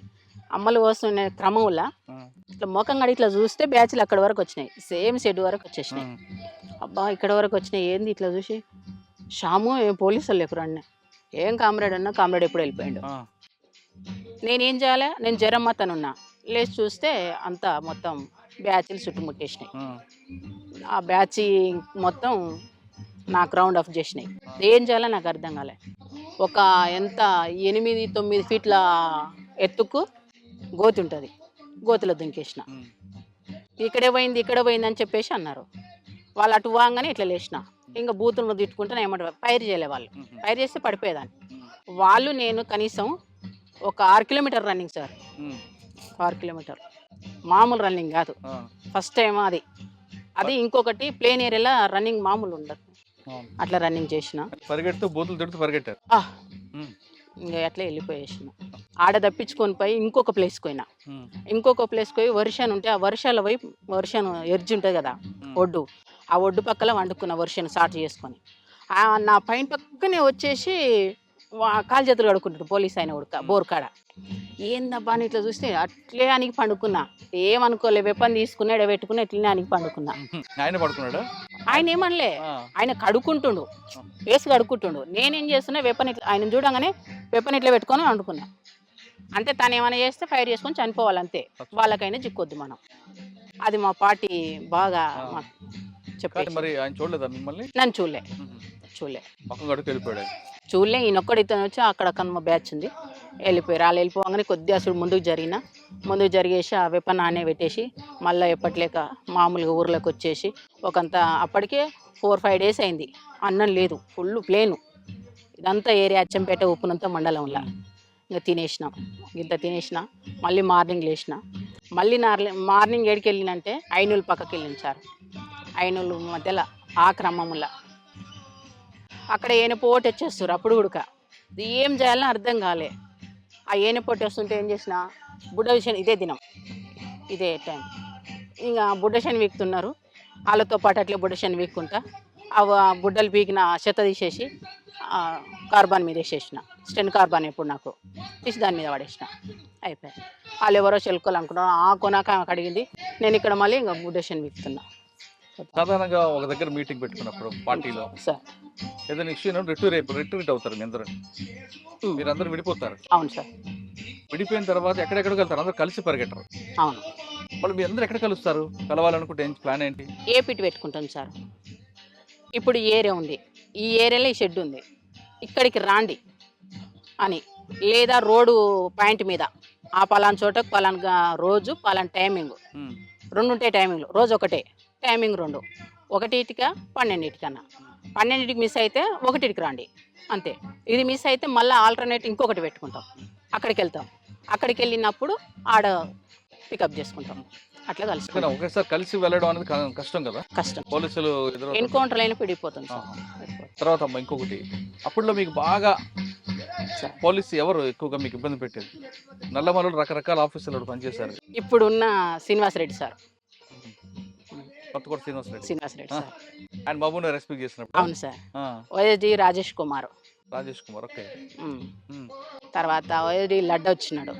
అమ్మలు వస్తున్న క్రమంలో ఇట్లా ముఖం కడిగి ఇట్లా చూస్తే బ్యాచ్లు అక్కడి వరకు వచ్చినాయి. సేమ్ షెడ్ వరకు వచ్చేసినాయి. అబ్బా ఇక్కడ వరకు వచ్చినాయి ఏంది ఇట్లా చూసి, షాము ఏం పోలీసులు లేకురా అన్న. ఏం కామ్రేడ్ అన్నా, కామ్రేడ్ ఎప్పుడు వెళ్ళిపోయాడు. నేనేం చేయాలి? నేను జ్వరం మతనున్నా. లేచి చూస్తే అంతా మొత్తం బ్యాచ్లు చుట్టుముట్టేసినాయి. ఆ బ్యాచ్ మొత్తం నాకు రౌండ్ ఆఫ్ చేసినాయి. ఏం చేయాలో నాకు అర్థం కాలే. ఒక ఎంత 8-9 ఫీట్ల ఎత్తుకు గోతి ఉంటుంది. గోతిలో దుంకేసిన. ఇక్కడ పోయింది అని చెప్పేసి అన్నారు. వాళ్ళు అటు వాగానే ఇట్లా లేచిన. ఇంకా బూతులను తిట్టుకుంటే ఏమంటారు, ఫైర్ చేయలే. వాళ్ళు ఫైర్ చేస్తే పడిపోయేదాన్ని. వాళ్ళు నేను కనీసం ఒక 6 కిలోమీటర్ రన్నింగ్ సార్. 6 కిలోమీటర్ మామూలు రన్నింగ్ కాదు. ఫస్ట్ టైం అది ఇంకొకటి ప్లేన్ ఏరియాలో రన్నింగ్ మామూలు ఉండదు. అట్లా రన్నింగ్ చేసిన. పరిగెడుతూ బూతులు తిడుతూ పరిగెట్టారు. ఇంకా అట్లా వెళ్ళిపోయేసిన. ఆడ తప్పించుకొని పోయి ఇంకొక ప్లేస్కి పోయినా. ఇంకొక ప్లేస్కి పోయి వర్షాన్ని ఉంటే ఆ వర్షాల వైపు వర్షాన్ని ఎర్జి ఉంటుంది కదా ఒడ్డు, ఆ ఒడ్డు పక్కల వండుకున్న వర్షాన్ని సాటు చేసుకొని నా పైన పక్కనే వచ్చేసి కాలు చేతులు కడుక్కుంటాడు పోలీస్ ఆయన ఉడక బోర్కాడ. ఏందబ్బా అని ఇట్లా చూస్తే అట్లే అనికి పండుకున్నా. ఏమనుకోలే, వెపన్ తీసుకున్నా ఎడబెట్టుకున్నా ఇట్లనే అనికి పండుకున్నా. ఆయన ఏమనలే, ఆయన కడుక్కుంటుండు, వేసి కడుక్కుంటుండు. నేనేం చేస్తున్నా వెపన్ ఇట్లా ఆయన చూడంగానే వెపన్ ఇట్లా పెట్టుకొని వండుకున్నా. అంటే తను ఏమైనా చేస్తే ఫైర్ చేసుకొని చనిపోవాలంతే, వాళ్ళకైనా చిక్కొద్దు మనం. అది మా పార్టీ బాగా చెప్పారు. నన్ను చూడలే. ఈయనొక్కడు ఇతను వచ్చి అక్కడ కనుమ బ్యాచ్ ఉంది వెళ్ళిపోయారు. వాళ్ళు వెళ్ళిపోగానే కొద్దిగా అసలు ముందుకు జరిగేసి ఆ వెపన్ ఆనే పెట్టేసి మళ్ళీ ఎప్పట్లేక మామూలుగా ఊర్లోకి వచ్చేసి ఒకంత అప్పటికే 4-5 డేస్ అయింది. అన్నం లేదు, ఫుల్ ప్లేను. ఇదంతా ఏరియా అచ్చంపేట ఉప్పునంత మండలంలో. ఇంకా తినేసినాం. ఇంత తినేసిన మళ్ళీ మార్నింగ్ లేచిన. మళ్ళీ మార్నింగ్ ఏడికి వెళ్ళినంటే ఐనూలు పక్కకి వెళ్ళింది సార్. ఐనూలు మధ్యలో ఆ క్రమంలో అక్కడ ఏనపోటు వచ్చేస్తారు. అప్పుడు ఉడక ఏం చేయాలని అర్థం కాలే. ఆ ఏనపోటు వస్తుంటే ఏం చేసిన బుడ్డ విషయం ఇదే దినం ఇదే టైం ఇంకా బుడ్డశని వీక్తున్నారు. వాళ్ళతో పాటు అట్లే బుడ్డశని వీక్కుంటా ఆ బుడ్డలు పీకిన చెత్త తీసేసి కార్బాన్ మీద వేసేసిన. స్టెన్ కార్బాన్ ఎప్పుడు నాకు తీసి దాని మీద పడేసిన. అయిపోయాయి. వాళ్ళు ఎవరో చెలుకోలు అనుకున్నారు. ఆ కొనాక అడిగింది. నేను ఇక్కడ మళ్ళీ ఇంకా బుడ్డశని వీక్తున్నా. సాధారణంగా ఒక దగ్గర మీటింగ్ పెట్టుకున్నప్పుడు పార్టీలో సార్ ఏదైనా ఇష్యూ రిట్రీట్ అవుతారు. మీరందరూ విడిపోతారు. అవును సార్. విడిపోయిన తర్వాత ఎక్కడెక్కడికి వెళ్తారు? అందరూ కలిసి పరిగెట్టరు. అవును. వాళ్ళు మీరు అందరూ ఎక్కడ కలుస్తారు? కలవాలనుకుంటే ప్లాన్ ఏంటి? ఏ పిట్ పెట్టుకుంటాం సార్. ఇప్పుడు ఈ ఏరియా ఉంది, ఈ ఏరియాలో ఈ షెడ్ ఉంది, ఇక్కడికి రాండి అని. లేదా రోడ్డు పాయింట్ మీద ఆ పలానా చోటకు పలానా రోజు పలానా టైమింగ్ 2 ఉంటాయి. టైమింగ్లు రోజు ఒకటే టైమింగ్ 2, 1కి 12కన్నా 12కి మిస్ అయితే 1కి రండి అంతే. ఇది మిస్ అయితే మళ్ళీ ఆల్టర్నేట్ ఇంకొకటి పెట్టుకుంటాం. అక్కడికి వెళ్తాం. అక్కడికి వెళ్ళినప్పుడు ఆడ పికప్ చేసుకుంటాం. అట్లా కలిసి ఒకేసారి కలిసి వెళ్ళడం అనేది కష్టం కదా. కష్టం. పోలీసులు ఎన్కౌంటర్ అయినా పిడిపోతుంది. తర్వాత ఇంకొకటి, అప్పుడులో మీకు బాగా పోలీసు ఎవరు ఎక్కువగా మీకు ఇబ్బంది పెట్టేది? నల్లమలలో రకరకాల ఆఫీసులు పనిచేశారు. ఇప్పుడున్న శ్రీనివాసరెడ్డి సార్. కొత్తకోట శ్రీనివాసరెడ్డి సార్. ఆయన బాబుని రెస్పెక్ట్ చేసినప్పుడు. అవును సార్. వైఎస్డి రాజేష్ కుమార్. ఓకే. తర్వాత వైఎస్డి లడ్డ వచ్చినాడు.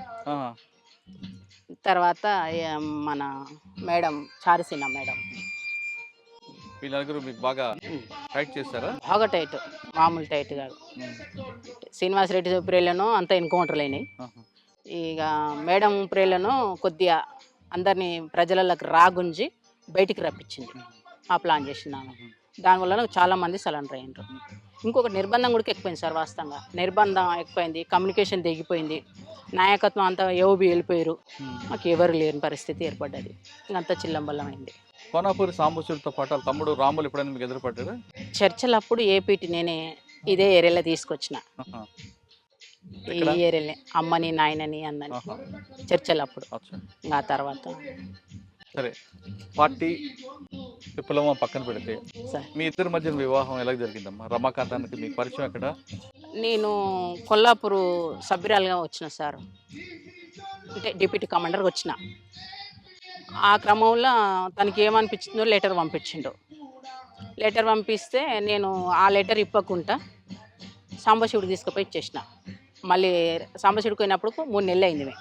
తర్వాత మన మేడం చారుసిన మేడం. వీళ్ళందరూ మీకు బాగా టైట్ చేస్తారా? బాగా టైట్, మామూలు టైట్ కాదు. శ్రీనివాసరెడ్డి ప్రేలను అంతా ఎన్కౌంటర్లు అయినాయి. ఇక మేడం ప్రేలను కొద్దిగా అందరినీ ప్రజలకు రాగుంజి బయటికి రప్పించింది. ఆ ప్లాన్ చేసినాను. దానివల్ల నాకు చాలా మంది సరెండర్ అయ్యిండ్రు. ఇంకొకటి నిర్బంధం కూడా ఎక్కువైంది సార్ వాస్తవంగా. నిర్బంధం ఎక్కువైంది, కమ్యూనికేషన్ తెగిపోయింది. నాయకత్వం అంతా ఏఓబి వెళ్ళిపోయారు. మాకు ఎవరు లేని పరిస్థితి ఏర్పడ్డది. ఇంకంతా చిల్లంబల్లమైంది. కోనాపూరి సాంబశివరితో పాటు వాళ్ళ తమ్ముడు రాములు ఎప్పుడైనా మీకు ఎదురుపడ్డారా? చర్చలప్పుడు ఏపీటీ నేనే ఇదే ఏరియాలో తీసుకొచ్చిన. ఆహా. ఈ ఎక్కడ? ఏరియాలే అమ్మని, నాయనని, అన్నని ఆహా. చర్చలప్పుడు. అచ్చా. ఇంకా ఆ తర్వాత సరే, పార్టీ విప్లవం పక్కన పెడితే సార్ మీ ఇద్దరి మధ్యన వివాహం ఎలా జరిగిందమ్మా? రమాకాంతానికి మీకు పరిచయం ఎక్కడ? నేను కొల్లాపూరు సభ్యురాలుగా వచ్చిన సార్. అంటే డిప్యూటీ కమాండర్గా వచ్చిన. ఆ క్రమంలో తనకి ఏమనిపించిందో లెటర్ పంపించిండు. లెటర్ పంపిస్తే నేను ఆ లెటర్ ఇప్పకుండా సాంబశివుడికి తీసుకుపోయి ఇచ్చేసిన. మళ్ళీ సాంబశివుడికి పోయినప్పుడు 3 నెలలు అయింది.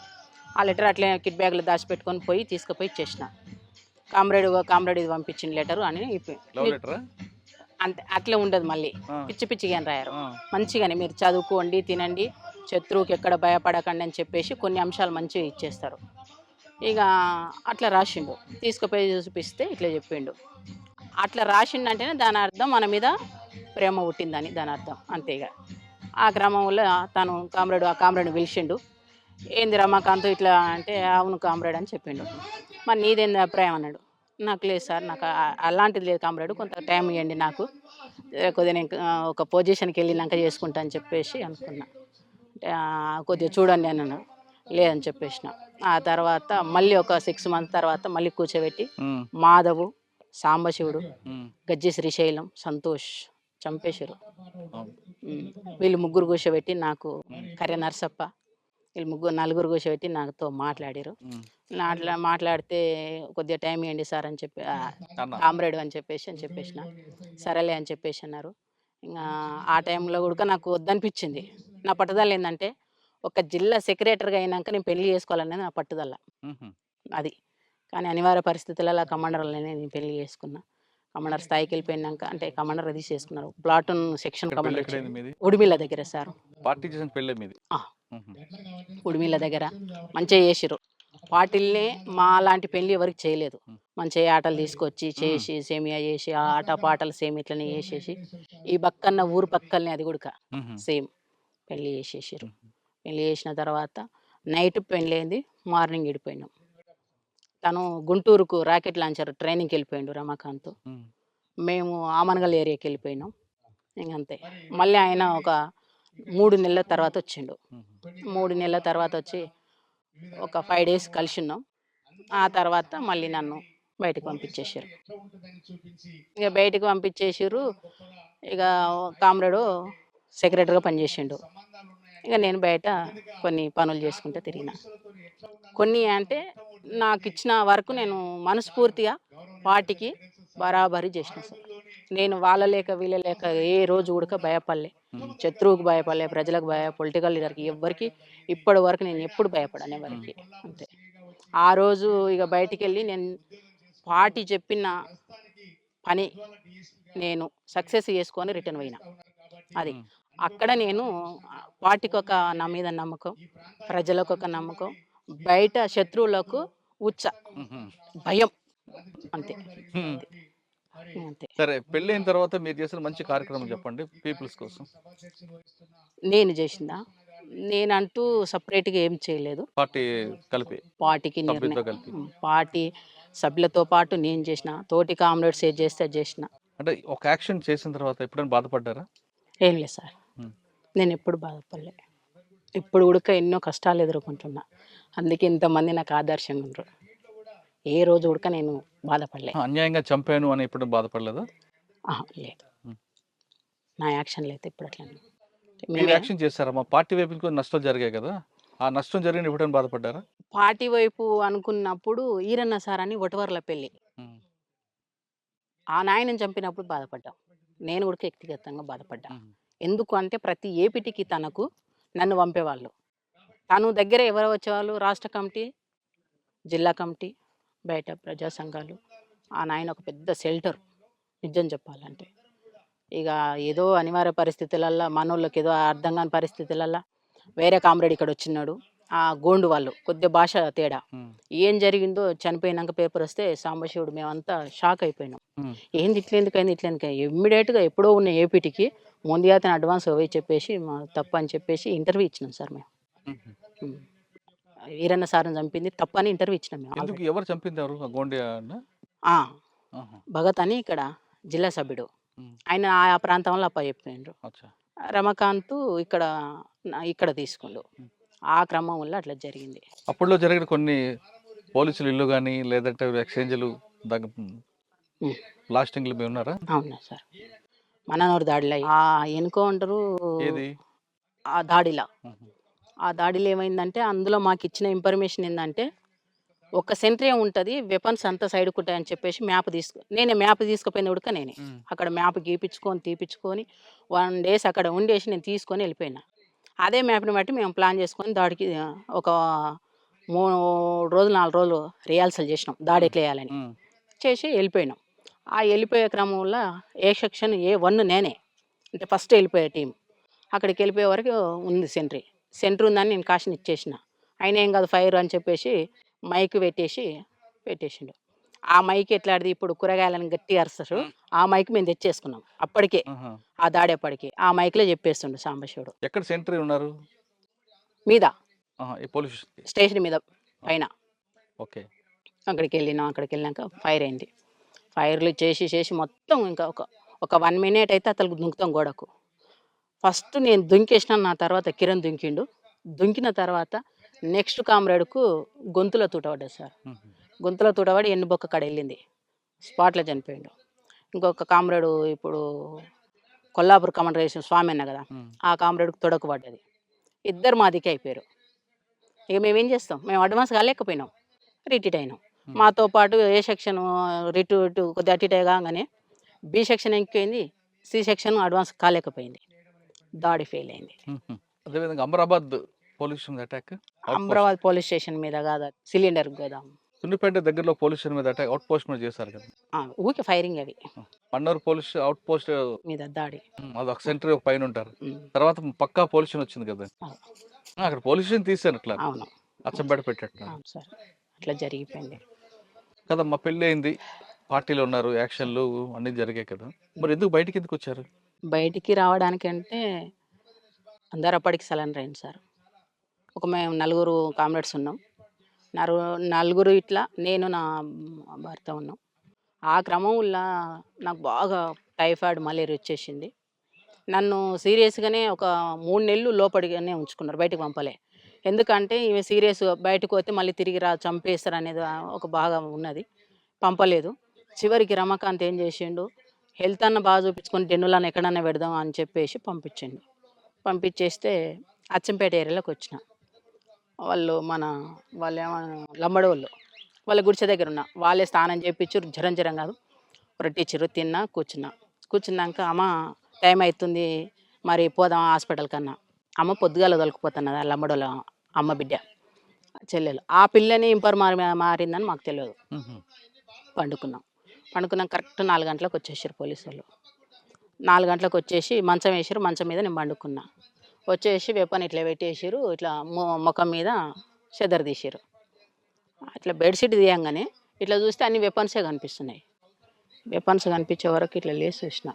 ఆ లెటర్ అట్లే కిట్ బ్యాగ్లో దాచిపెట్టుకొని పోయి తీసుకుపోయి ఇచ్చేసిన. కామ్రేడ్ ఇది పంపించిన లెటరు అని లవ్ లెటరా? అంతే, అట్లే ఉండదు. మళ్ళీ ఆ. పిచ్చిగా రాయారు. ఆ. మంచిగానే మీరు చదువుకోండి, తినండి, శత్రువుకి ఎక్కడ భయపడకండి అని చెప్పేసి కొన్ని అంశాలు మంచిగా ఇచ్చేస్తారు. ఇక అట్లా రాసిండు. తీసుకుపోయి చూపిస్తే ఇట్లా చెప్పిండు. అట్లా రాసిండంటేనే దాని అర్థం మన మీద ప్రేమ పుట్టిందని దాని అర్థం. అంతేగా. ఆ క్రమంలో తను ఆ కామ్రేడ్ని పిలిచిండు. ఏంది రమాకాంత్ ఇట్లా అంటే, అవును కామ్రేడ్ అని చెప్పిండు. మరి నీదేంది అభిప్రాయం అన్నాడు. నాకు లేదు సార్, నాకు అలాంటిది లేదు కామ్రేడ్, కొంత టైం ఇవ్వండి నాకు, కొద్దిగా నేను ఒక పొజిషన్కి వెళ్ళినాక చేసుకుంటా అని చెప్పేసి అనుకున్నా. కొద్దిగా చూడండి అన్నాను. లేదని చెప్పేసిన. ఆ తర్వాత మళ్ళీ ఒక 6 months తర్వాత మళ్ళీ కూర్చోబెట్టి మాధవు, సాంబశివుడు, గజ్జి శ్రీశైలం, సంతోష్ చంపేశారు. వీళ్ళు ముగ్గురు కూర్చోబెట్టి నాకు కర్య నరసప్ప, వీళ్ళు నలుగురు కూర్చోబెట్టి నాతో మాట్లాడారు. మాట్లాడితే కొద్దిగా టైం ఇవ్వండి సార్ అని చెప్పి, కామ్రేడ్ అని చెప్పేసిన. సరేలే అని చెప్పేసి అన్నారు. ఇంకా ఆ టైంలో కూడా నాకు వద్దనిపించింది. నా పట్టుదల ఏంటంటే ఒక జిల్లా సెక్రటరీగా అయినాక నేను పెళ్లి చేసుకోవాలనేది నా పట్టుదల అది. కానీ అనివార్య పరిస్థితులలో కమాండర్లనే నేను పెళ్లి చేసుకున్నా. కమాండర్ స్థాయికి వెళ్ళిపోయినాక, అంటే కమాండర్ అది చేసుకున్నారు. ప్లాటూన్ సెక్షన్ కమాండర్ ఉడిమిల్ల దగ్గర సార్. పార్టీ చేసిన పెళ్ళే మీది? ఉడిమిల్ల దగ్గర మంచిగా చేసిరు. పార్టీలనే మా లాంటి పెళ్లి ఎవరికి చేయలేదు. మంచిగా ఆటలు తీసుకొచ్చి చేసి సేమియా చేసి ఆట పాటలు సేమ్ ఇట్లనే చేసేసి ఈ పక్కన్న ఊరు పక్కనే అది కూడా సేమ్ పెళ్లి చేసేసారు. పెళ్లి చేసిన తర్వాత నైట్ పెళ్ళైంది, మార్నింగ్ విడిపోయినాం. తను గుంటూరుకు రాకెట్ లాంచర్ ట్రైనింగ్కి వెళ్ళిపోయిండు రమాకాంత్. మేము ఆమనగల్ ఏరియాకి వెళ్ళిపోయినాం. ఇంకంతే. మళ్ళీ ఆయన ఒక 3 నెలల తర్వాత వచ్చిండు. 3 నెలల తర్వాత వచ్చి ఒక 5 days కలిసి ఉన్నాం. ఆ తర్వాత మళ్ళీ నన్ను బయటకు పంపించేసారు. ఇక బయటకు పంపించేసారు. ఇక కామ్రేడు సెక్రటరీగా పనిచేసిండు. ఇక నేను బయట కొన్ని పనులు చేసుకుంటే తిరిగిన. కొన్ని అంటే నాకు ఇచ్చిన వరకు నేను మనస్ఫూర్తిగా పార్టీకి బరాబరి చేసిన సార్. నేను వాళ్ళ లేక వీళ్ళ లేక ఏ రోజు కూడా భయపడలే. శత్రువుకు భయపడలే, ప్రజలకు పొలిటికల్ లీడర్కి ఎవ్వరికి ఇప్పటి వరకు నేను ఎప్పుడు భయపడాను ఎవరికి. అంతే. ఆ రోజు ఇక బయటికి వెళ్ళి నేను పార్టీ చెప్పిన పని నేను సక్సెస్ చేసుకొని రిటర్న్ పోయినా. అది అక్కడ నేను పార్టీకి ఒక నా మీద నమ్మకం, ప్రజలకు ఒక నమ్మకం, బయట శత్రువులకు భయం. అంతే. అంతే. సరే, పెళ్ళైన తర్వాత మీరు చేసిన మంచి కార్యక్రమం చెప్పండి పీపుల్స్ కోసం. నేను చేసిందా? నేనంటూ సపరేట్గా ఏం చేయలేదు. పార్టీ కలిపి, పార్టీకి పార్టీ సభ్యులతో పాటు నేను చేసిన, తోటి కామ్రేడ్స్ ఏది చేస్తే అది చేసిన. అంటే ఒక యాక్షన్ చేసిన తర్వాత ఎప్పుడైనా బాధపడ్డారా? ఏం లేదు సార్, నేను ఎప్పుడు బాధపడలే. ఇప్పుడు కూడా ఎన్నో కష్టాలు ఎదుర్కొంటున్నా. అందుకే ఇంతమంది నాకు ఆదర్శంగా ఉండరు. ఏ రోజు కూడా నేను బాధపడలే. అన్యాయంగా చంపాను అని ఎప్పుడు బాధపడలేదా? లేదు, నా యాక్షన్లు అయితే ఇప్పుడు అట్లా. మీరు యాక్షన్ చేశారా? మా పార్టీ వైపు నుంచి నష్టం జరిగాయి కదా, ఆ నష్టం జరిగిన ఎప్పుడైనా బాధపడ్డారా? పార్టీ వైపు అనుకున్నప్పుడు ఈరన్న సార్ అని ఒటవర్ల పెళ్ళి, ఆ నాయనని చంపినప్పుడు బాధపడ్డా. నేను కూడా వ్యక్తిగతంగా బాధపడ్డా. ఎందుకు అంటే ప్రతి ఏపీటీకి తనకు నన్ను పంపేవాళ్ళు. తను దగ్గర ఎవరు వచ్చేవాళ్ళు? రాష్ట్ర కమిటీ, జిల్లా కమిటీ, బయట ప్రజా సంఘాలు. ఆ నాయన ఒక పెద్ద షెల్టర్ నిజం చెప్పాలంటే. ఇక ఏదో అనివార్య పరిస్థితులల్లో మనోళ్ళకి ఏదో అర్థం కాని పరిస్థితులల్లో వేరే కామ్రేడ్ ఇక్కడ వచ్చినాడు. ఆ గోండు వాళ్ళు కొద్దిగా భాష తేడా. ఉమ్, ఏం జరిగిందో చనిపోయినాక పేపర్ వస్తే సాంబశివుడు మేమంతా షాక్ అయిపోయినాం. ఉమ్, ఏంది ఇట్లెందుకయింది ఇట్లెందుకయింది ఇమ్మీడియట్‌గా ఎప్పుడో ఉన్న ఏపీటీకి ముందుగాతనే అడ్వాన్స్ పోయి చెప్పేసి మా తప్పని చెప్పేసి ఇంటర్వ్యూ ఇచ్చినాం సార్ మేము. ఉమ్. హ్మ్. ఈరన్న సార్‌ని చంపింది తప్పని ఇంటర్వ్యూ ఇచ్చినాం మేము ఎందుకు ఆల్రెడీ. ఎవరు చంపింది ఎవరు ఆ గోండియా ఆ! ఆహా. భగత్ అని ఇక్కడ జిల్లా సభ్యుడు. ఉమ్, ఆయన ఆ ప్రాంతంలో అప్పజెప్పిండ్రు. అచ్చా. రమకాంత్ ఇక్కడ ఇక్కడ తీసుకుండు. ఉమ్. ఆ క్రమంలో అట్లా జరిగింది. అప్పట్లో జరిగిన కొన్ని పోలీసులు ఇల్లు కానీ లేదంటే ఎక్స్చేంజ్లు దగ్గ హ్మ్. బ్లాస్టింగ్లు మీ ఉన్నారా? అవునా సార్. మననూరు దాడిలో ఆ ఎన్కౌంటరు ఏది? ఆ దాడిలో ఉహు. ఆ దాడిలో ఏమైందంటే అందులో మాకిచ్చిన ఇన్ఫర్మేషన్ ఏందంటే ఒక సెంట్రీ ఉంటది. వెపన్స్ అంతా సైడ్‌కుంటాయని చెప్పేసి నేనే మ్యాప్ తీసుకుపోయింది ఉడక నేనే. ఉమ్, అక్కడ మ్యాప్ గీపించుకొని, తీపిచ్చుకొని 1 డేస్ అక్కడ ఉండేసి నేను తీసుకొని ఎళ్ళిపోయినా. అదే మ్యాప్‌ని బట్టి మేము ప్లాన్ చేసుకొని దాడికి ఒక 3 రోజులు, 4 రోజులు రిహార్సల్ చేసినాం. దాడి ఉమ్, ఎట్లా చేయాలని. ఉమ్, చేసి ఎళ్ళిపోయినాం. ఆ ఎళ్ళిపోయే క్రమంలో ఏ సెక్షన్ ఏ1 నేనే. అంటే ఫస్ట్ ఎళ్ళిపోయే టీమ్. అక్కడికెళ్ళిపోయే వరకు ఉంది సెంట్రీ. సెంట్రీ ఉందని నేను కాషన్ ఇచ్చేసిన. అయినా ఏం కాదు ఫైర్ అని చెప్పేసి మైక్ పెట్టేసిండు. ఆ మైక్ ఎట్లాటిది ఇప్పుడు కూరగాయలని గట్టిగా అరుస్తారు. ఉమ్. ఆ మైక్ మేము తెచ్చేసుకున్నాం. అప్పటికే ఆహా. ఆ దాడేప్పటికి. ఆ మైక్‌లో చెప్పేస్తుండు సాంబశివుడు. ఎక్కడ సెంట్రీ ఉన్నారు? మీద ఆహా, ఈ పోలీస్ స్టేషన్‌కి. స్టేషన్ మీద పైన. ఓకే. అక్కడికెళ్ళినాం. అక్కడికెళ్ళినాక ఫైర్ అయింది. ఫైర్‌లు చేసి మొత్తం ఇంకా ఒక 1 మినిట్ అయితే అతనికి దుంకుతాం గోడకు. ఫస్ట్ నేను దుంకేసినా. నా తర్వాత కిరణ్ దుంకిండు. దుంకిన తర్వాత నెక్స్ట్ కామ్రేడ్‌కు గొంతులో తూట పడ్డది సార్. ఉహు. గొంతులో తూట పడి ఎన్నుబొక్క కాడ ఎళ్ళింది. స్పాట్‌లో చనిపోయిండు. ఇంకొక కామ్రేడు ఇప్పుడు కొల్లాపూర్ కమాండర్ చేసిన స్వామి అన్న గదా! ఉమ్, ఆ కామ్రేడ్‌కి తొడకు పడ్డది. ఇద్దరు మా దిక్కే అయిపోయారు. ఇక మేమేం చేస్తాం? మేము అడ్వాన్స్ కాలేకపోయినాం. రిట్రీట్ అయినాం. ఉమ్. మాతో పాటు ఏ సెక్షన్ ఇటు కొద్దిగా అటు ఇటు కాగానే బి సెక్షన్ ఎక్కిపోయింది. సి సెక్షన్ అడ్వాన్స్ కాలేకపోయింది. దాడి ఫెయిల్ అయింది. ఉహు. అదేవిధంగా Amarabad police station attack out post. Amarabad police station మీద కాదు సిలిండర్ గోదాం. సున్నిపేట దగ్గరలో పోలీస్ స్టేషన్ మీద అటాక్ అవుట్ పోస్ట్ మీద చేశారు కదా. ఊకే ఫైరింగ్ అవి మన్నూరు పోలీస్ అవుట్ పోస్ట్. మీద దాడి. అదొక సెంటరీ ఒక పైన ఉంటారు. హ్మ్. తర్వాత పక్కా పోలీస్ స్టేషన్ వచ్చింది కదా. అవును. అక్కడ పోలీస్ స్టేషన్ తీసారు అట్లా అవును. అచ్చంపేట పెట్టేట్టున్నారు అవును సార్. అట్లా జరిగిపోయింది. కదా. మా పెళ్ళి అయింది, పార్టీలు ఉన్నారు, యాక్షన్లు అన్నీ జరిగాయి కదా. మరి ఎందుకు బయటికి ఎందుకు వచ్చారు? బయటికి రావడానికంటే అందరూ అప్పటికి సరెండర్ అయ్యిండ్రు సార్. మేము నలుగురు కామ్రేడ్స్ ఉన్నాం. నరు నలుగురు ఇట్లా నేను నా భర్త ఉన్నాం. ఆ క్రమంలో నాకు బాగా టైఫాయిడ్, మలేరియా వచ్చేసింది. నన్ను సీరియస్‌గానే ఒక 3 నెలలు లోపడిగానే ఉంచుకున్నారు. బయటకి పంపలే. ఎందుకంటే ఈమె సీరియస్‌గా బయటకు పోతే మళ్ళీ తిరిగి చంపేస్తారనేది ఒక బాగా ఉన్నది. పంపలేదు. చివరికి రమాకాంత్ ఏం చేసిండు, హెల్త్ అన్న బాగా చూపించుకొని డెన్నులన్న ఎక్కడన్నా పెడదాం అని చెప్పేసి పంపించిండు. పంపించేస్తే అచ్చంపేట ఏరియాలోకొచ్చిన. వాళ్ళేమో లంబడోళ్ళు. వాళ్ళ గుడిసె దగ్గరున్న. వాళ్ళే స్నానం చేపిచ్చిర్రు. జరం జరం కాదు. రొట్టిచ్చిర్రు. తిన్నా, కూర్చున్నా. కూర్చున్నాక అమ్మ టైం అయితుంది మరి పోదాం హాస్పిటల్‌కన్నా. అమ్మ పొద్దుగాల తోలుకుపోతున్నది. ఆ లంబడోళ్ళ అమ్మ బిడ్డ చెల్లెలు. ఆ పిల్లని ఇంపర్ మారిందని మాకు తెలవదు. ఉహు. పండుకున్నాం కరెక్ట్ 4 గంటలకు వచ్చేసారు పోలీసోళ్ళు. 4 గంటలకు వచ్చేసి మంచం వేసిర్రు. మంచం మీద నేను పండుకున్నా. వచ్చేసి వెపన్ ఇట్లా పెట్టేసిర్రు. ఇట్లా మొఖం మీద చెదర తీసిర్రు. అట్లా బెడ్‌షీట్ తీయంగానే ఇట్లా చూస్తే అన్ని వెపన్సే కనిపిస్తున్నాయి. వెపన్స్ కనిపించే వరకు ఇట్లా లేసి చూసిన.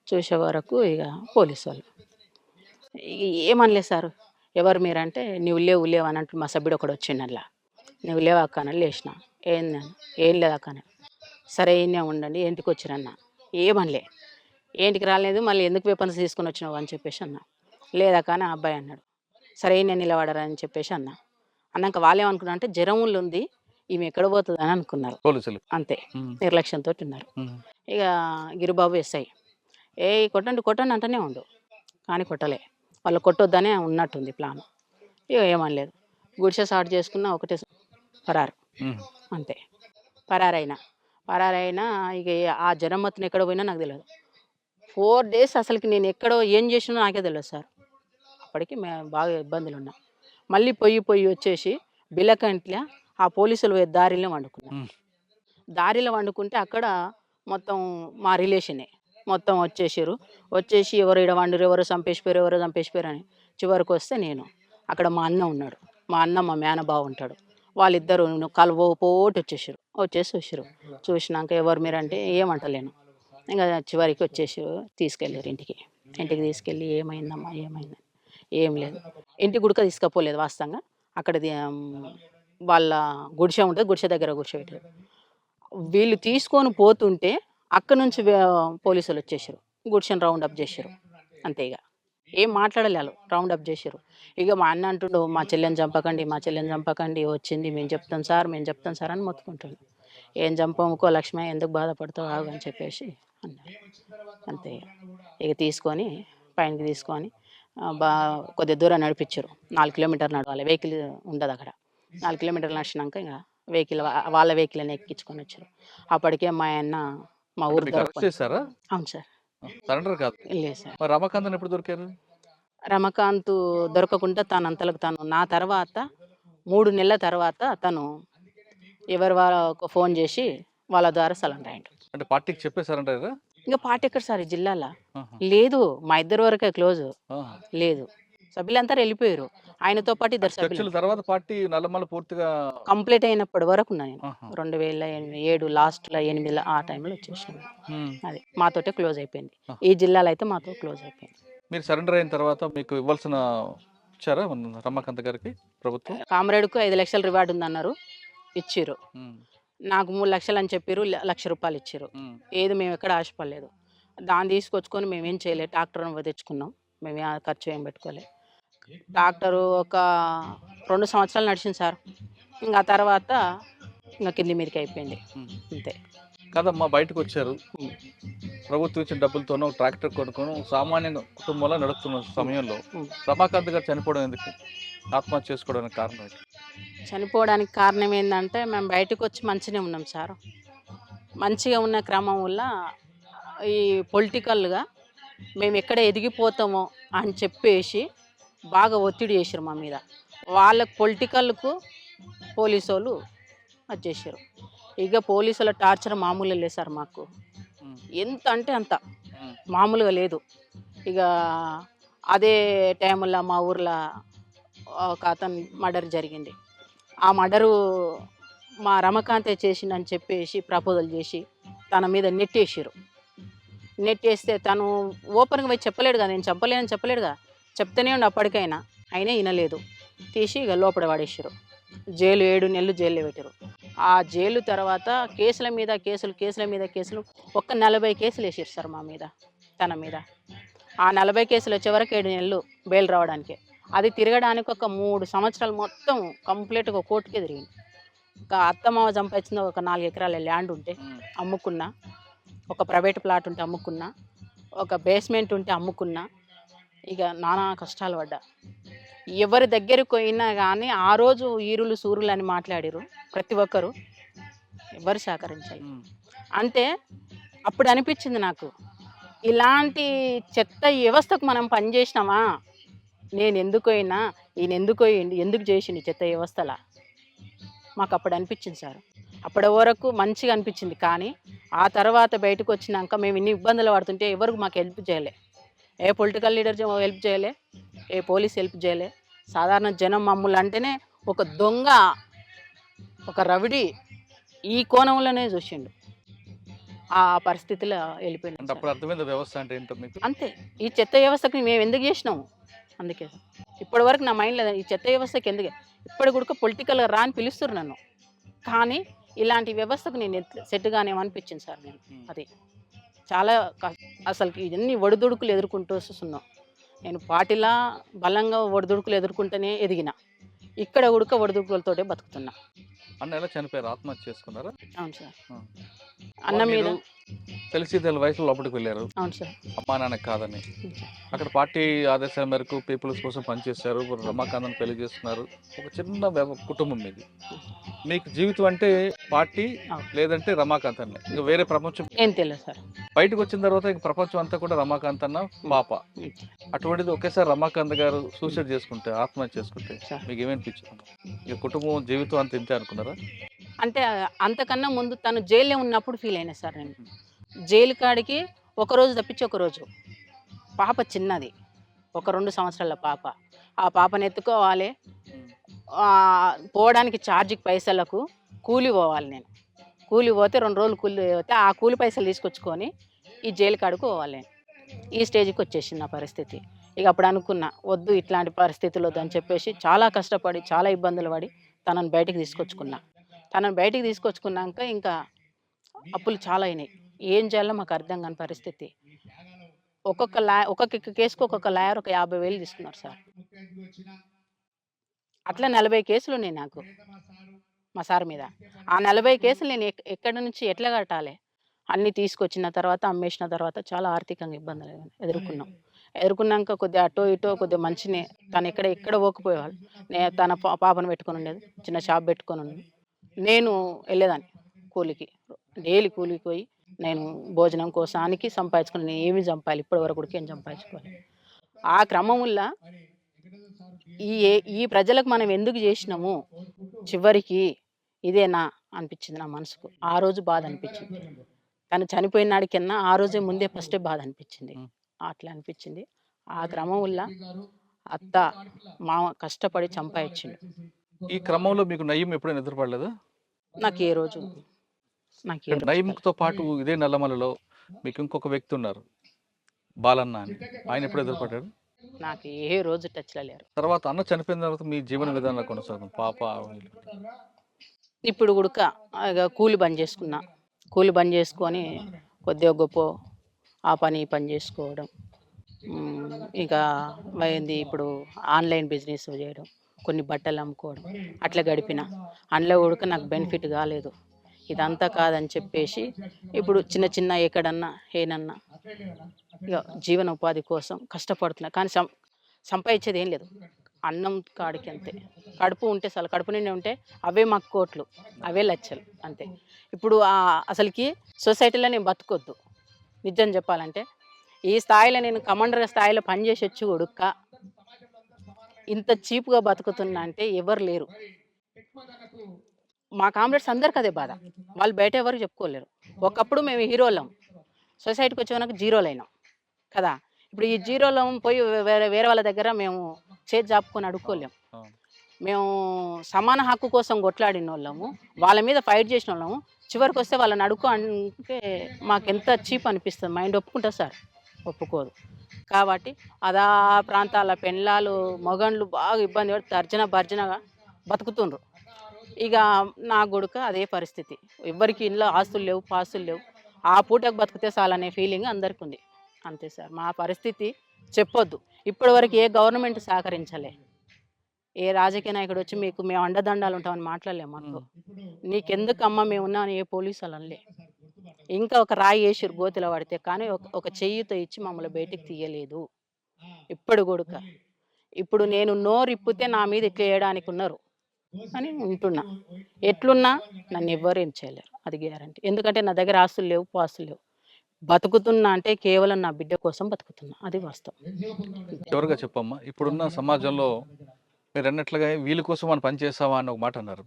చూసే వరకు ఇక పోలీసోళ్ళు. ఏమనలేదు సార్. ఎవరు మీరంటే "నువ్వు లేవు" అని అంటే మా సభ్యుడు ఒకడు వచ్చిండు అందులో. "నువ్వు లేవా అక్క" అని లేచిన. ఏందని? "ఏం లేదు అక్క" అని. సరే ఈడనే ఉండండి. ఏంటికి వచ్చిరన్న. ఏమనలే. ఏంటికి రాలేదు మళ్ళీ ఎందుకు వెపన్స్ తీసుకొని వచ్చినావు అని చెప్పేసి అన్నా. లేదక్క అని ఆ అబ్బాయి అన్నాడు. సరే ఈడనే నిలబడరా అని చెప్పేసి అన్నా. అన్నాక వాళ్ళేమనుకున్నారు అంటే జ్వరం ఉంది ఈమె ఎక్కడ పోతుందని అనుకున్నారు. పోలీసులు. అంతే ఉమ్, నిర్లక్ష్యంతోటి ఉన్నారు. ఉమ్, ఇక గిరిబాబు ఎస్ఐ కొట్టండి కొట్టండి అంటూనే ఉండు కానీ కొట్టలే. వాళ్ళు కొట్టొద్దనే ఉన్నట్టుంది ప్లాన్. ఇక ఏమనలేదు. గుడిసె స్టార్ట్ చేసుకున్న ఒకటే పరారు. ఉమ్. అంతే పరారైనా ఇక ఆ జ్వరం మొత్తం ఎక్కడ పోయినా నాకు తెలియదు. 4 డేస్ అసలుకి నేను ఎక్కడో ఏం చేసినో నాకే తెలియదు సార్. అప్పటికి మేము బాగా ఇబ్బందులు ఉన్నాం. మళ్ళీ పొయ్యి వచ్చేసి బిల్లకంట్ల ఆ పోలీసులు పోయే దారిలో వండుకున్నాం. ఉమ్. దారిలో వండుకుంటే అక్కడ మొత్తం మా రిలేషనే మొత్తం వచ్చేసిర్రు. వచ్చేసి ఎవరు ఈడ వండిర్రు, ఎవరో చంపేసిపోయారు అని చివరికి వస్తే నేను అక్కడ మా అన్న ఉన్నాడు. మా అన్న మా మేనబావ ఉంటాడు. వాళ్ళిద్దరు పోటీ వచ్చేసారు. చూసినాక ఎవరు మీరంటే ఏమంటలేను. ఇంకా చివరికి తీసుకెళ్ళారు ఇంటికి. ఇంటికి తీసుకెళ్ళి ఏమైందమ్మా ఏమైందని, ఏం లేదు. ఇంటికి గుడక తీసుకపోలేదు వాస్తవంగా. అక్కడ వాళ్ళ గుడిసె ఉంటుంది, గుడిసె దగ్గర కూర్చోబెట్టారు. వీళ్ళు తీసుకొని పోతుంటే అక్కడ నుంచి పోలీసులు వచ్చేసారు. గుడిసెని రౌండ్ అప్ చేసారు. అంతే ఇక ఏం మాట్లాడలేదు, రౌండ్ అప్ చేసారు. ఇక మా అన్న అంటుండు, మా చెల్లెని చంపకండి, వచ్చింది మేము చెప్తాం సార్ అని మొత్తుకుంటుండు. ఏం చంపముకో లక్ష్మి, ఎందుకు బాధపడతావు ఆగు అని చెప్పేసి అన్నారు. అంతే ఇక తీసుకొని పైనకి తీసుకొని కొద్ది దూరం నడిపించారు. 4 కిలోమీటర్లు నడవాలి, వెహికల్ ఉండదు అక్కడ. 4 కిలోమీటర్లు నడిచినాక ఇక వాళ్ళ వెహికల్ ఎక్కించుకొని వచ్చారు. అప్పటికే మా అన్న మా ఊరు చేశారా? అవును సార్. సరెండర్ కాదు. లేదు సార్. రమాకాంత్ ఎప్పుడు దొరికారు? రమకాంత్ దొరకకుండా తనంతలకు తను నా తర్వాత 3 నెలల తర్వాత తను ఎవరి వాళ్ళకు ఫోన్ చేసి వాళ్ళ ద్వారా సరెండర్ అయ్యాడు. అంటే పార్టీకి చెప్పే సరెండర్? ఇంకా పార్టీ ఎక్కడ సార్ ఈ జిల్లాలో లేదు. మా ఇద్దరు వరకే క్లోజ్ లేదు. సభ్యులంతా వెళ్ళిపోయారు. ఆయనతో పాటు ఇద్దరు సభ్యులు. తర్వాత పార్టీ నల్లమల్ల పూర్తిగా కంప్లీట్ అయినప్పటి వరకు ఉన్నా నేను. 2007 లాస్ట్లో 8 ఆ టైంలో వచ్చేసాను. అది మాతోటే క్లోజ్ అయిపోయింది. ఈ జిల్లాలో అయితే మాతో క్లోజ్ అయిపోయింది. మీరు సరెండర్ అయిన తర్వాత మీకు ఇవ్వాల్సిన ఇచ్చారా రమాకాంత్ గారికి ప్రభుత్వం? కామ్రేడ్కు 5 లక్షల రివార్డు ఉందన్నారు, ఇచ్చిర్రు. నాకు 3 లక్షలు అని చెప్పారు, ₹1,00,000 ఇచ్చారు. ఏది మేము ఎక్కడ ఆశపడలేదు. దాన్ని తీసుకొచ్చుకొని మేమేం చేయలేదు, ట్రాక్టర్ తెచ్చుకున్నాం. మేము ఖర్చు ఏం పెట్టుకోలేదు. ట్రాక్టరు ఒక 2 సంవత్సరాలు నడిచింది సార్. ఇంకా తర్వాత ఇంకా కింది మీదకి అయిపోయింది అంతే. కదమ్మా, బయటకు వచ్చారు, ప్రభుత్వం ఇచ్చిన డబ్బులతోనూ ట్రాక్టర్ కొనుక్కొని సామాన్య కుటుంబంలో నడుస్తున్న సమయంలో రమాకాంత్ గారు చనిపోవడం ఎందుకు, ఆత్మహత్య చేసుకోవడానికి కారణం ఏంటి? చనిపోవడానికి కారణం ఏంటంటే మేము బయటకు వచ్చి మంచిగానే ఉన్నాం సార్. మంచిగా ఉన్న క్రమం వల్ల ఈ పొలిటికల్గా మేము ఎక్కడ ఎదిగిపోతామో అని చెప్పేసి బాగా ఒత్తిడి చేశారు మా మీద. వాళ్ళకు పొలిటికల్కు పోలీసు వాళ్ళు అది చేశారు. ఇక పోలీసుల టార్చర్ మామూలుగా లేదు సార్. మాకు ఎంత అంటే అంత మామూలుగా లేదు. ఇక అదే టైంలో మా ఊర్లో ఒక అతను మర్డర్ జరిగింది. ఆ మర్డరు మా రమకాంతే చేసిందని చెప్పేసి ప్రపోజల్ చేసి తన మీద నెట్టేసారు. నెట్టేస్తే తను ఓపెన్గా పోయి చెప్పలేడు కదా, నేను చెప్పలేడు కదా, చెప్తూనే ఉండి అప్పటికైనా అయినా వినలేదు. తీసి ఇక లోపల పడేసారు. జైలు 7 నెలలు జైల్లో పెట్టారు. ఆ జైలు తర్వాత కేసుల మీద కేసులు ఒక్క 40 కేసులు వేసారు సార్ మా మీద, తన మీద. ఆ 40 కేసులు వచ్చే వరకు 7 నెలలు బెయిల్ రావడానికి. అది తిరగడానికి ఒక 3 సంవత్సరాలు మొత్తం కంప్లీట్గా కోర్టుకే తిరిగింది. ఒక అత్తమామ సంపాదించిన ఒక 4 ఎకరాల ల్యాండ్ ఉంటే అమ్ముకున్నా, ఒక ప్రైవేట్ ప్లాట్ ఉంటే అమ్ముకున్నా, ఒక బేస్మెంట్ ఉంటే అమ్ముకున్నా. ఇక నానా కష్టాలు పడ్డా. ఎవరి దగ్గరికి పోయినా కానీ ఆ రోజు ఈరులు సూరులు అని మాట్లాడారు ప్రతి ఒక్కరు, ఎవరు సహకరించాలి. అంటే అప్పుడు అనిపించింది నాకు, ఇలాంటి చెత్త వ్యవస్థకు మనం పనిచేసినామా, నేను ఎందుకు పోయినా, ఈయన ఎందుకు చేసిండు చెత్త వ్యవస్థలా, మాకు అప్పుడు అనిపించింది సార్. అప్పటి వరకు మంచిగా అనిపించింది. కానీ ఆ తర్వాత బయటకు వచ్చినాక మేము ఇన్ని ఇబ్బందులు పడుతుంటే ఎవరికి మాకు హెల్ప్ చేయలే. ఏ పొలిటికల్ లీడర్ హెల్ప్ చేయలే, ఏ పోలీస్ హెల్ప్ చేయలే. సాధారణ జనం మమ్మల్ని అంటేనే ఒక దొంగ, ఒక రవిడి ఈ కోణంలోనే చూసిండు. ఆ పరిస్థితిలో వెళ్ళిపోయింది. అప్పుడు అర్థమైంది వ్యవస్థ అంటే ఏంటో మీకు. అంతే. ఈ చెత్త వ్యవస్థకి మేము ఎందుకు చేసినాము, అందుకే ఇప్పటి వరకు నా మైండ్లో ఈ చెత్త వ్యవస్థకి ఎందుకు, ఇప్పటి కూడా పొలిటికల్గా రా అని పిలుస్తున్నారు నన్ను, కానీ ఇలాంటి వ్యవస్థకు నేను సెట్గానేమనిపించింది సార్. నేను అది చాలా అసలు ఇవన్నీ ఒడిదుడుకులు ఎదుర్కొంటూ వస్తున్నాం. నేను పార్టీలా బలంగా ఒడిదుడుకులు ఎదుర్కొంటూనే ఎదిగిన, ఇక్కడ ఉడక ఒడిదుడుకులతోటే బతుకుతున్నా. అన్న ఎలా చనిపోయారు, ఆత్మహత్య చేసుకున్నారా? అవును సార్. అన్న మీద తెలిసి వయసులో లోపలికి వెళ్ళారు. అవును సార్. అమ్మా నాన్న కాదని అక్కడ పార్టీ ఆదేశాల మేరకు పీపుల్స్ కోసం పనిచేశారు, రమాకాంత్ పెళ్లి చేసుకున్నారు. ఒక చిన్న కుటుంబం మీది. మీకు జీవితం అంటే పార్టీ లేదంటే రమాకాంత్ అన్న, ఇంకా వేరే ప్రపంచం ఏం తెలియదు సార్. బయటకు వచ్చిన తర్వాత ఇంక ప్రపంచం అంతా కూడా రమాకాంత్ అన్న పాప. అటువంటిది ఒకేసారి రమాకాంత్ గారు సూసైడ్ చేసుకుంటే, ఆత్మహత్య చేసుకుంటే మీకు ఏమనిపించింది? ఇక కుటుంబం జీవితం అంత ఇంతే అనుకున్నారా? అంటే అంతకన్నా ముందు తను జైల్లో ఉన్నప్పుడు ఫీల్ అయినా సార్. నేను జైలు కాడికి ఒకరోజు తప్పించి ఒకరోజు, పాప చిన్నది, ఒక 2 సంవత్సరాల పాప. ఆ పాపను ఎత్తుకోవాలి, పోవడానికి ఛార్జీకి పైసలకు కూలి పోవాలి నేను. కూలి పోతే 2 రోజులు కూలి పోతే ఆ కూలి పైసలు తీసుకొచ్చుకొని ఈ జైలు కాడికి పోవాలి నేను. ఈ స్టేజ్‌కి వచ్చేసింది నా పరిస్థితి. ఇక అప్పుడు అనుకున్నా వద్దు ఇట్లాంటి పరిస్థితులు వద్దని చెప్పేసి చాలా కష్టపడి, చాలా ఇబ్బందులు పడి తనని బయటికి తీసుకొచ్చుకున్నా. తనని బయటికి తీసుకొచ్చుకున్నాక ఇంకా అప్పులు చాలా అయినాయి. ఏం చేయాలో మాకు అర్థం కాని పరిస్థితి. ఒక్కొక్క కేసుకి ఒక్కొక్క లాయర్ ఒక 50,000 తీసుకున్నారు సార్. అట్లా 40 కేసులు ఉన్నాయి నాకు మా సార్ మీద. ఆ 40 కేసులు నేను ఎక్కడి నుంచి ఎట్లా కట్టాలి? అన్నీ తీసుకొచ్చిన తర్వాత, అమ్మేసిన తర్వాత చాలా ఆర్థికంగా ఇబ్బందులు ఎదుర్కొన్నాం. ఎదుర్కొన్నాక కొద్దిగా అటో ఇటో కొద్దిగా మంచినే తను ఎక్కడ పోకపోయేవాళ్ళు. తన పాపను పెట్టుకొని ఉండేది. చిన్న షాప్ పెట్టుకొని ఉండేది. నేను వెళ్ళేదాన్ని కూలికి. డైలీ కూలికి పోయి నేను భోజనం కోసానికి సంపాదించుకుని నేను ఏమి సంపాదించాలి ఇప్పటి వరకు కూడా ఏం సంపాదించుకోవాలి. ఆ క్రమంలో ఈ ప్రజలకు మనం ఎందుకు చేసినాము చివరికి ఇదేనా అనిపించింది నా మనసుకు. ఆ రోజు బాధ అనిపించింది. తను చనిపోయిన నాడికన్నా ఆ రోజే ముందే ఫస్టే బాధ అనిపించింది. అట్లా అనిపించింది. ఆ క్రమంలో అత్త మామ కష్టపడి సంపాదించిండు. ఈ క్రమంలో మీకు నయ్యం ఎప్పుడైనా ఎదురుపడలేదా? నాకు ఏ రోజు నయ్యంతో పాటు ఇదే నల్లమలలో మీకు ఇంకొక వ్యక్తి ఉన్నారు, బాలన్న అని. ఆయన ఎప్పుడు ఎదురుపడ్డాడు? నాకు ఏ రోజు టచ్లో లేరు. తర్వాత అన్న చనిపోయిన తర్వాత మీ జీవన విధానంలో కొనసాగుతుంది పాప. ఇప్పుడు కూడా కూలి బంద్ చేసుకున్నా. కూలి బంద్ చేసుకొని కొద్దిగా గొప్ప ఆ పని ఈ పని చేసుకోవడం. ఇంకా అయింది ఇప్పుడు ఆన్లైన్ బిజినెస్ చేయడం, కొన్ని బట్టలు అమ్ముకోవడం అట్లా గడిపిన. అందులో కూడా నాకు బెనిఫిట్ కాలేదు. ఇదంతా కాదని చెప్పేసి ఇప్పుడు చిన్న చిన్న ఎక్కడన్నా ఏనన్నా ఇక జీవన ఉపాధి కోసం కష్టపడుతున్నా. కానీ సంపాదించేది ఏం లేదు. అన్నం కాడికి అంతే. కడుపు ఉంటే చాలు. కడుపు నిండి ఉంటే అవే మాకు కోట్లు, అవే లక్షలు అంతే. ఇప్పుడు అసలుకి సొసైటీలో నేను బతకొద్దు. నిజం చెప్పాలంటే ఈ స్థాయిలో నేను కమాండర్ స్థాయిలో పనిచేసి వచ్చి ఉడుక్క ఇంత చీప్గా బతుకుతున్నా అంటే ఎవరు లేరు. మా కామ్రేడ్స్ అందరికి అదే బాధ. వాళ్ళు బయట ఎవరు చెప్పుకోలేరు. ఒకప్పుడు మేము హీరోలం, సొసైటీకి వచ్చేవరకు జీరోలు అయినాం కదా. ఇప్పుడు ఈ జీరోలో పోయి వేరే వాళ్ళ దగ్గర మేము చేతి జాపుకొని అడుక్కోలేం. మేము సమాన హక్కు కోసం కొట్లాడిన వాళ్ళము, వాళ్ళ మీద ఫైట్ చేసిన వాళ్ళము. చివరికి వస్తే వాళ్ళని అడుక్కో అంటే మాకెంత చీప్ అనిపిస్తుంది. మైండ్ ఒప్పుకుంటుంది సార్? ఒప్పుకోదు. కాబట్టి అదా ప్రాంతాల పెళ్ళాలు మగండ్లు బాగా ఇబ్బంది పడి భర్జనగా బతుకుతుండ్రు. ఇక నా కొడుకు అదే పరిస్థితి. ఎవ్వరికి ఇంట్లో ఆస్తులు లేవు, పాస్తులు లేవు. ఆ పూటకు బతికితే చాలనే ఫీలింగ్ అందరికి ఉంది. అంతే సార్ మా పరిస్థితి. చెప్పొద్దు. ఇప్పటివరకు ఏ గవర్నమెంట్ సహకరించలే. ఏ రాజకీయ నాయకుడు వచ్చి మేము అండదండాలు ఉంటామని మాట్లాడలేము. మాకు నీకెందుకమ్మా మేము ఉన్నామని ఏ పోలీసు వాళ్ళు అనలే. ఇంకా ఒక రాయి వేసిరు గోతిలో పడితే, కానీ ఒక చెయ్యితో ఇచ్చి మమ్మల్ని బయటికి తీయలేదు ఇప్పుడు కొడుక. ఇప్పుడు నేను నోరిప్పితే నా మీద ఇట్లా వేయడానికి ఉన్నారు అని ఉంటున్నా. ఎట్లున్నా నన్ను ఎవ్వరు ఏం చేయలేరు, అది గ్యారంటీ. ఎందుకంటే నా దగ్గర ఆస్తులు లేవు, పాస్తులు లేవు. బతుకుతున్నా అంటే కేవలం నా బిడ్డ కోసం బతుకుతున్నా, అది వాస్తవం. చివరిగా చెప్పమ్మా, ఇప్పుడున్న సమాజంలో మీరు అన్నట్లుగా వీళ్ళ కోసం మనం పని చేస్తామా అని ఒక మాట అన్నారు.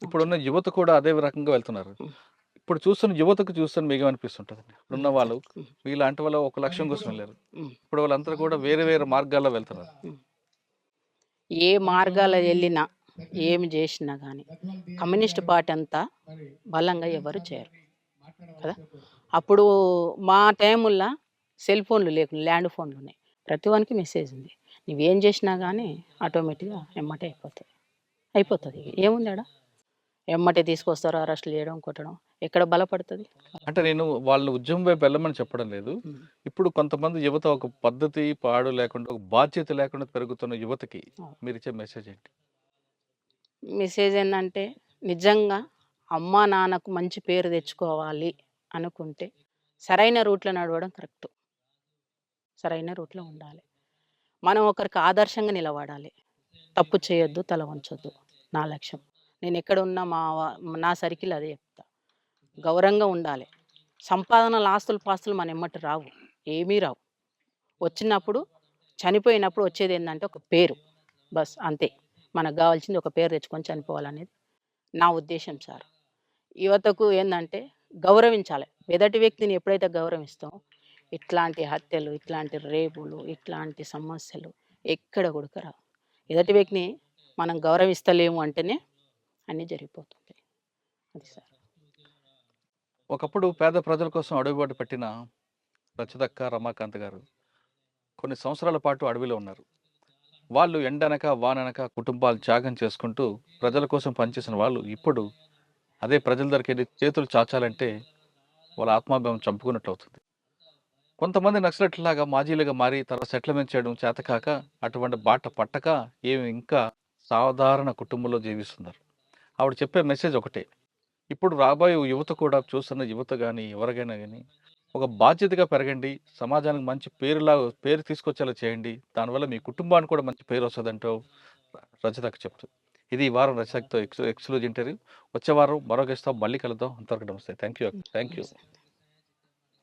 ఇప్పుడున్న యువత కూడా అదే రకంగా వెళ్తున్నారు. ఇప్పుడు చూస్తున్న యువతకు చూస్తున్న మీకు అనిపిస్తుంటుంది, ఇప్పుడున్న వాళ్ళు వీళ్ళంటి వాళ్ళు ఒక లక్ష్యం కోసం వెళ్ళారు. ఇప్పుడు వాళ్ళంతా కూడా వేరే వేరే మార్గాల్లో వెళ్తున్నారు. ఏ మార్గాల్లో వెళ్ళినా ఏమి చేసినా కానీ కమ్యూనిస్ట్ పార్టీ అంతా బలంగా ఎవరు చేయరు కదా. అప్పుడు మా టైముల్లో సెల్ ఫోన్లు లేకుండా ల్యాండ్ ఫోన్లు ఉన్నాయి. ప్రతి వానికి మెసేజ్ ఉంది. నువ్వేం చేసినా కానీ ఆటోమేటిక్గా ఎమ్మటే అయిపోతుంది. ఏముంది ఆడ? ఎమ్మటే తీసుకొస్తారు, అరెస్టులు చేయడం, కొట్టడం. ఎక్కడ బలపడుతుంది? అంటే నేను వాళ్ళని ఉద్యమం వైపు వెళ్ళమని చెప్పడం లేదు. ఇప్పుడు కొంతమంది యువత ఒక పద్ధతి పాడు లేకుండా, ఒక బాధ్యత లేకుండా పెరుగుతున్న యువతకి మీరు ఇచ్చే మెసేజ్ ఏంటి? మెసేజ్ ఏంటంటే నిజంగా అమ్మా నాన్నకు మంచి పేరు తెచ్చుకోవాలి అనుకుంటే సరైన రూట్లో నడవడం కరెక్ట్. సరైన రూట్లో ఉండాలి. మనం ఒకరికి ఆదర్శంగా నిలబడాలి. తప్పు చేయొద్దు, తల వంచొద్దు. నా లక్ష్యం. నేను ఎక్కడ ఉన్నా నా సర్కిల్ అదే చెప్తా. గౌరవంగా ఉండాలి. సంపాదనలు, ఆస్తులు, పాస్తులు మన ఎమ్మటి రావు, ఏమీ రావు. వచ్చినప్పుడు చనిపోయినప్పుడు వచ్చేది ఏంటంటే ఒక పేరు, బస్ అంతే. మనకు కావాల్సింది ఒక పేరు తెచ్చుకొని చనిపోవాలనేది నా ఉద్దేశం సార్. యువతకు ఏంటంటే గౌరవించాలి. ఎదుటి వ్యక్తిని ఎప్పుడైతే గౌరవిస్తామో ఇట్లాంటి హత్యలు, ఇట్లాంటి రేపులు, ఇట్లాంటి సమస్యలు ఎక్కడ కూడా రావు. ఎదుటి వ్యక్తిని మనం గౌరవిస్తలేము అంటేనే అన్నీ జరిగిపోతుంది. అది సార్. ఒకప్పుడు పేద ప్రజల కోసం అడుగుబాటు పెట్టిన రచితక్క, రమాకాంత్ గారు కొన్ని సంవత్సరాల పాటు అడవిలో ఉన్నారు. వాళ్ళు ఎండనక, వాననక కుటుంబాలు త్యాగం చేసుకుంటూ ప్రజల కోసం పనిచేసిన వాళ్ళు ఇప్పుడు అదే ప్రజల దగ్గరికెళ్ళి చేతులు చాచాలంటే వాళ్ళ ఆత్మాభిమానం చంపుకున్నట్లు అవుతుంది. కొంతమంది నక్సలెట్‌లాగా మాజీలుగా మారి తర్వాత సెటిల్మెంట్ చేయడం చేతకాక అటువంటి బాట పట్టక ఈమె ఇంకా సాధారణ కుటుంబంలో జీవిస్తున్నారు. ఆవిడ చెప్పే మెసేజ్ ఒకటే. ఇప్పుడు రాబోయే యువత కూడా చూస్తున్న యువత గాని, ఎవరికైనా గాని ఒక బాధ్యతగా పెరగండి. సమాజానికి మంచి పేరు తీసుకొచ్చేలా చేయండి. దానివల్ల మీ కుటుంబానికి కూడా మంచి పేరొస్తదంటూ రచయితకు చెప్తుంది. ఇది ఈ వారం రచయితతో ఎక్స్‌క్లూజివ్ ఇంటర్వ్యూ. వచ్చే వారం మరో గెస్ట్‌తో మళ్ళీ కలుద్దాం. అంతవరకు నమస్తే. Thank you. Thank you.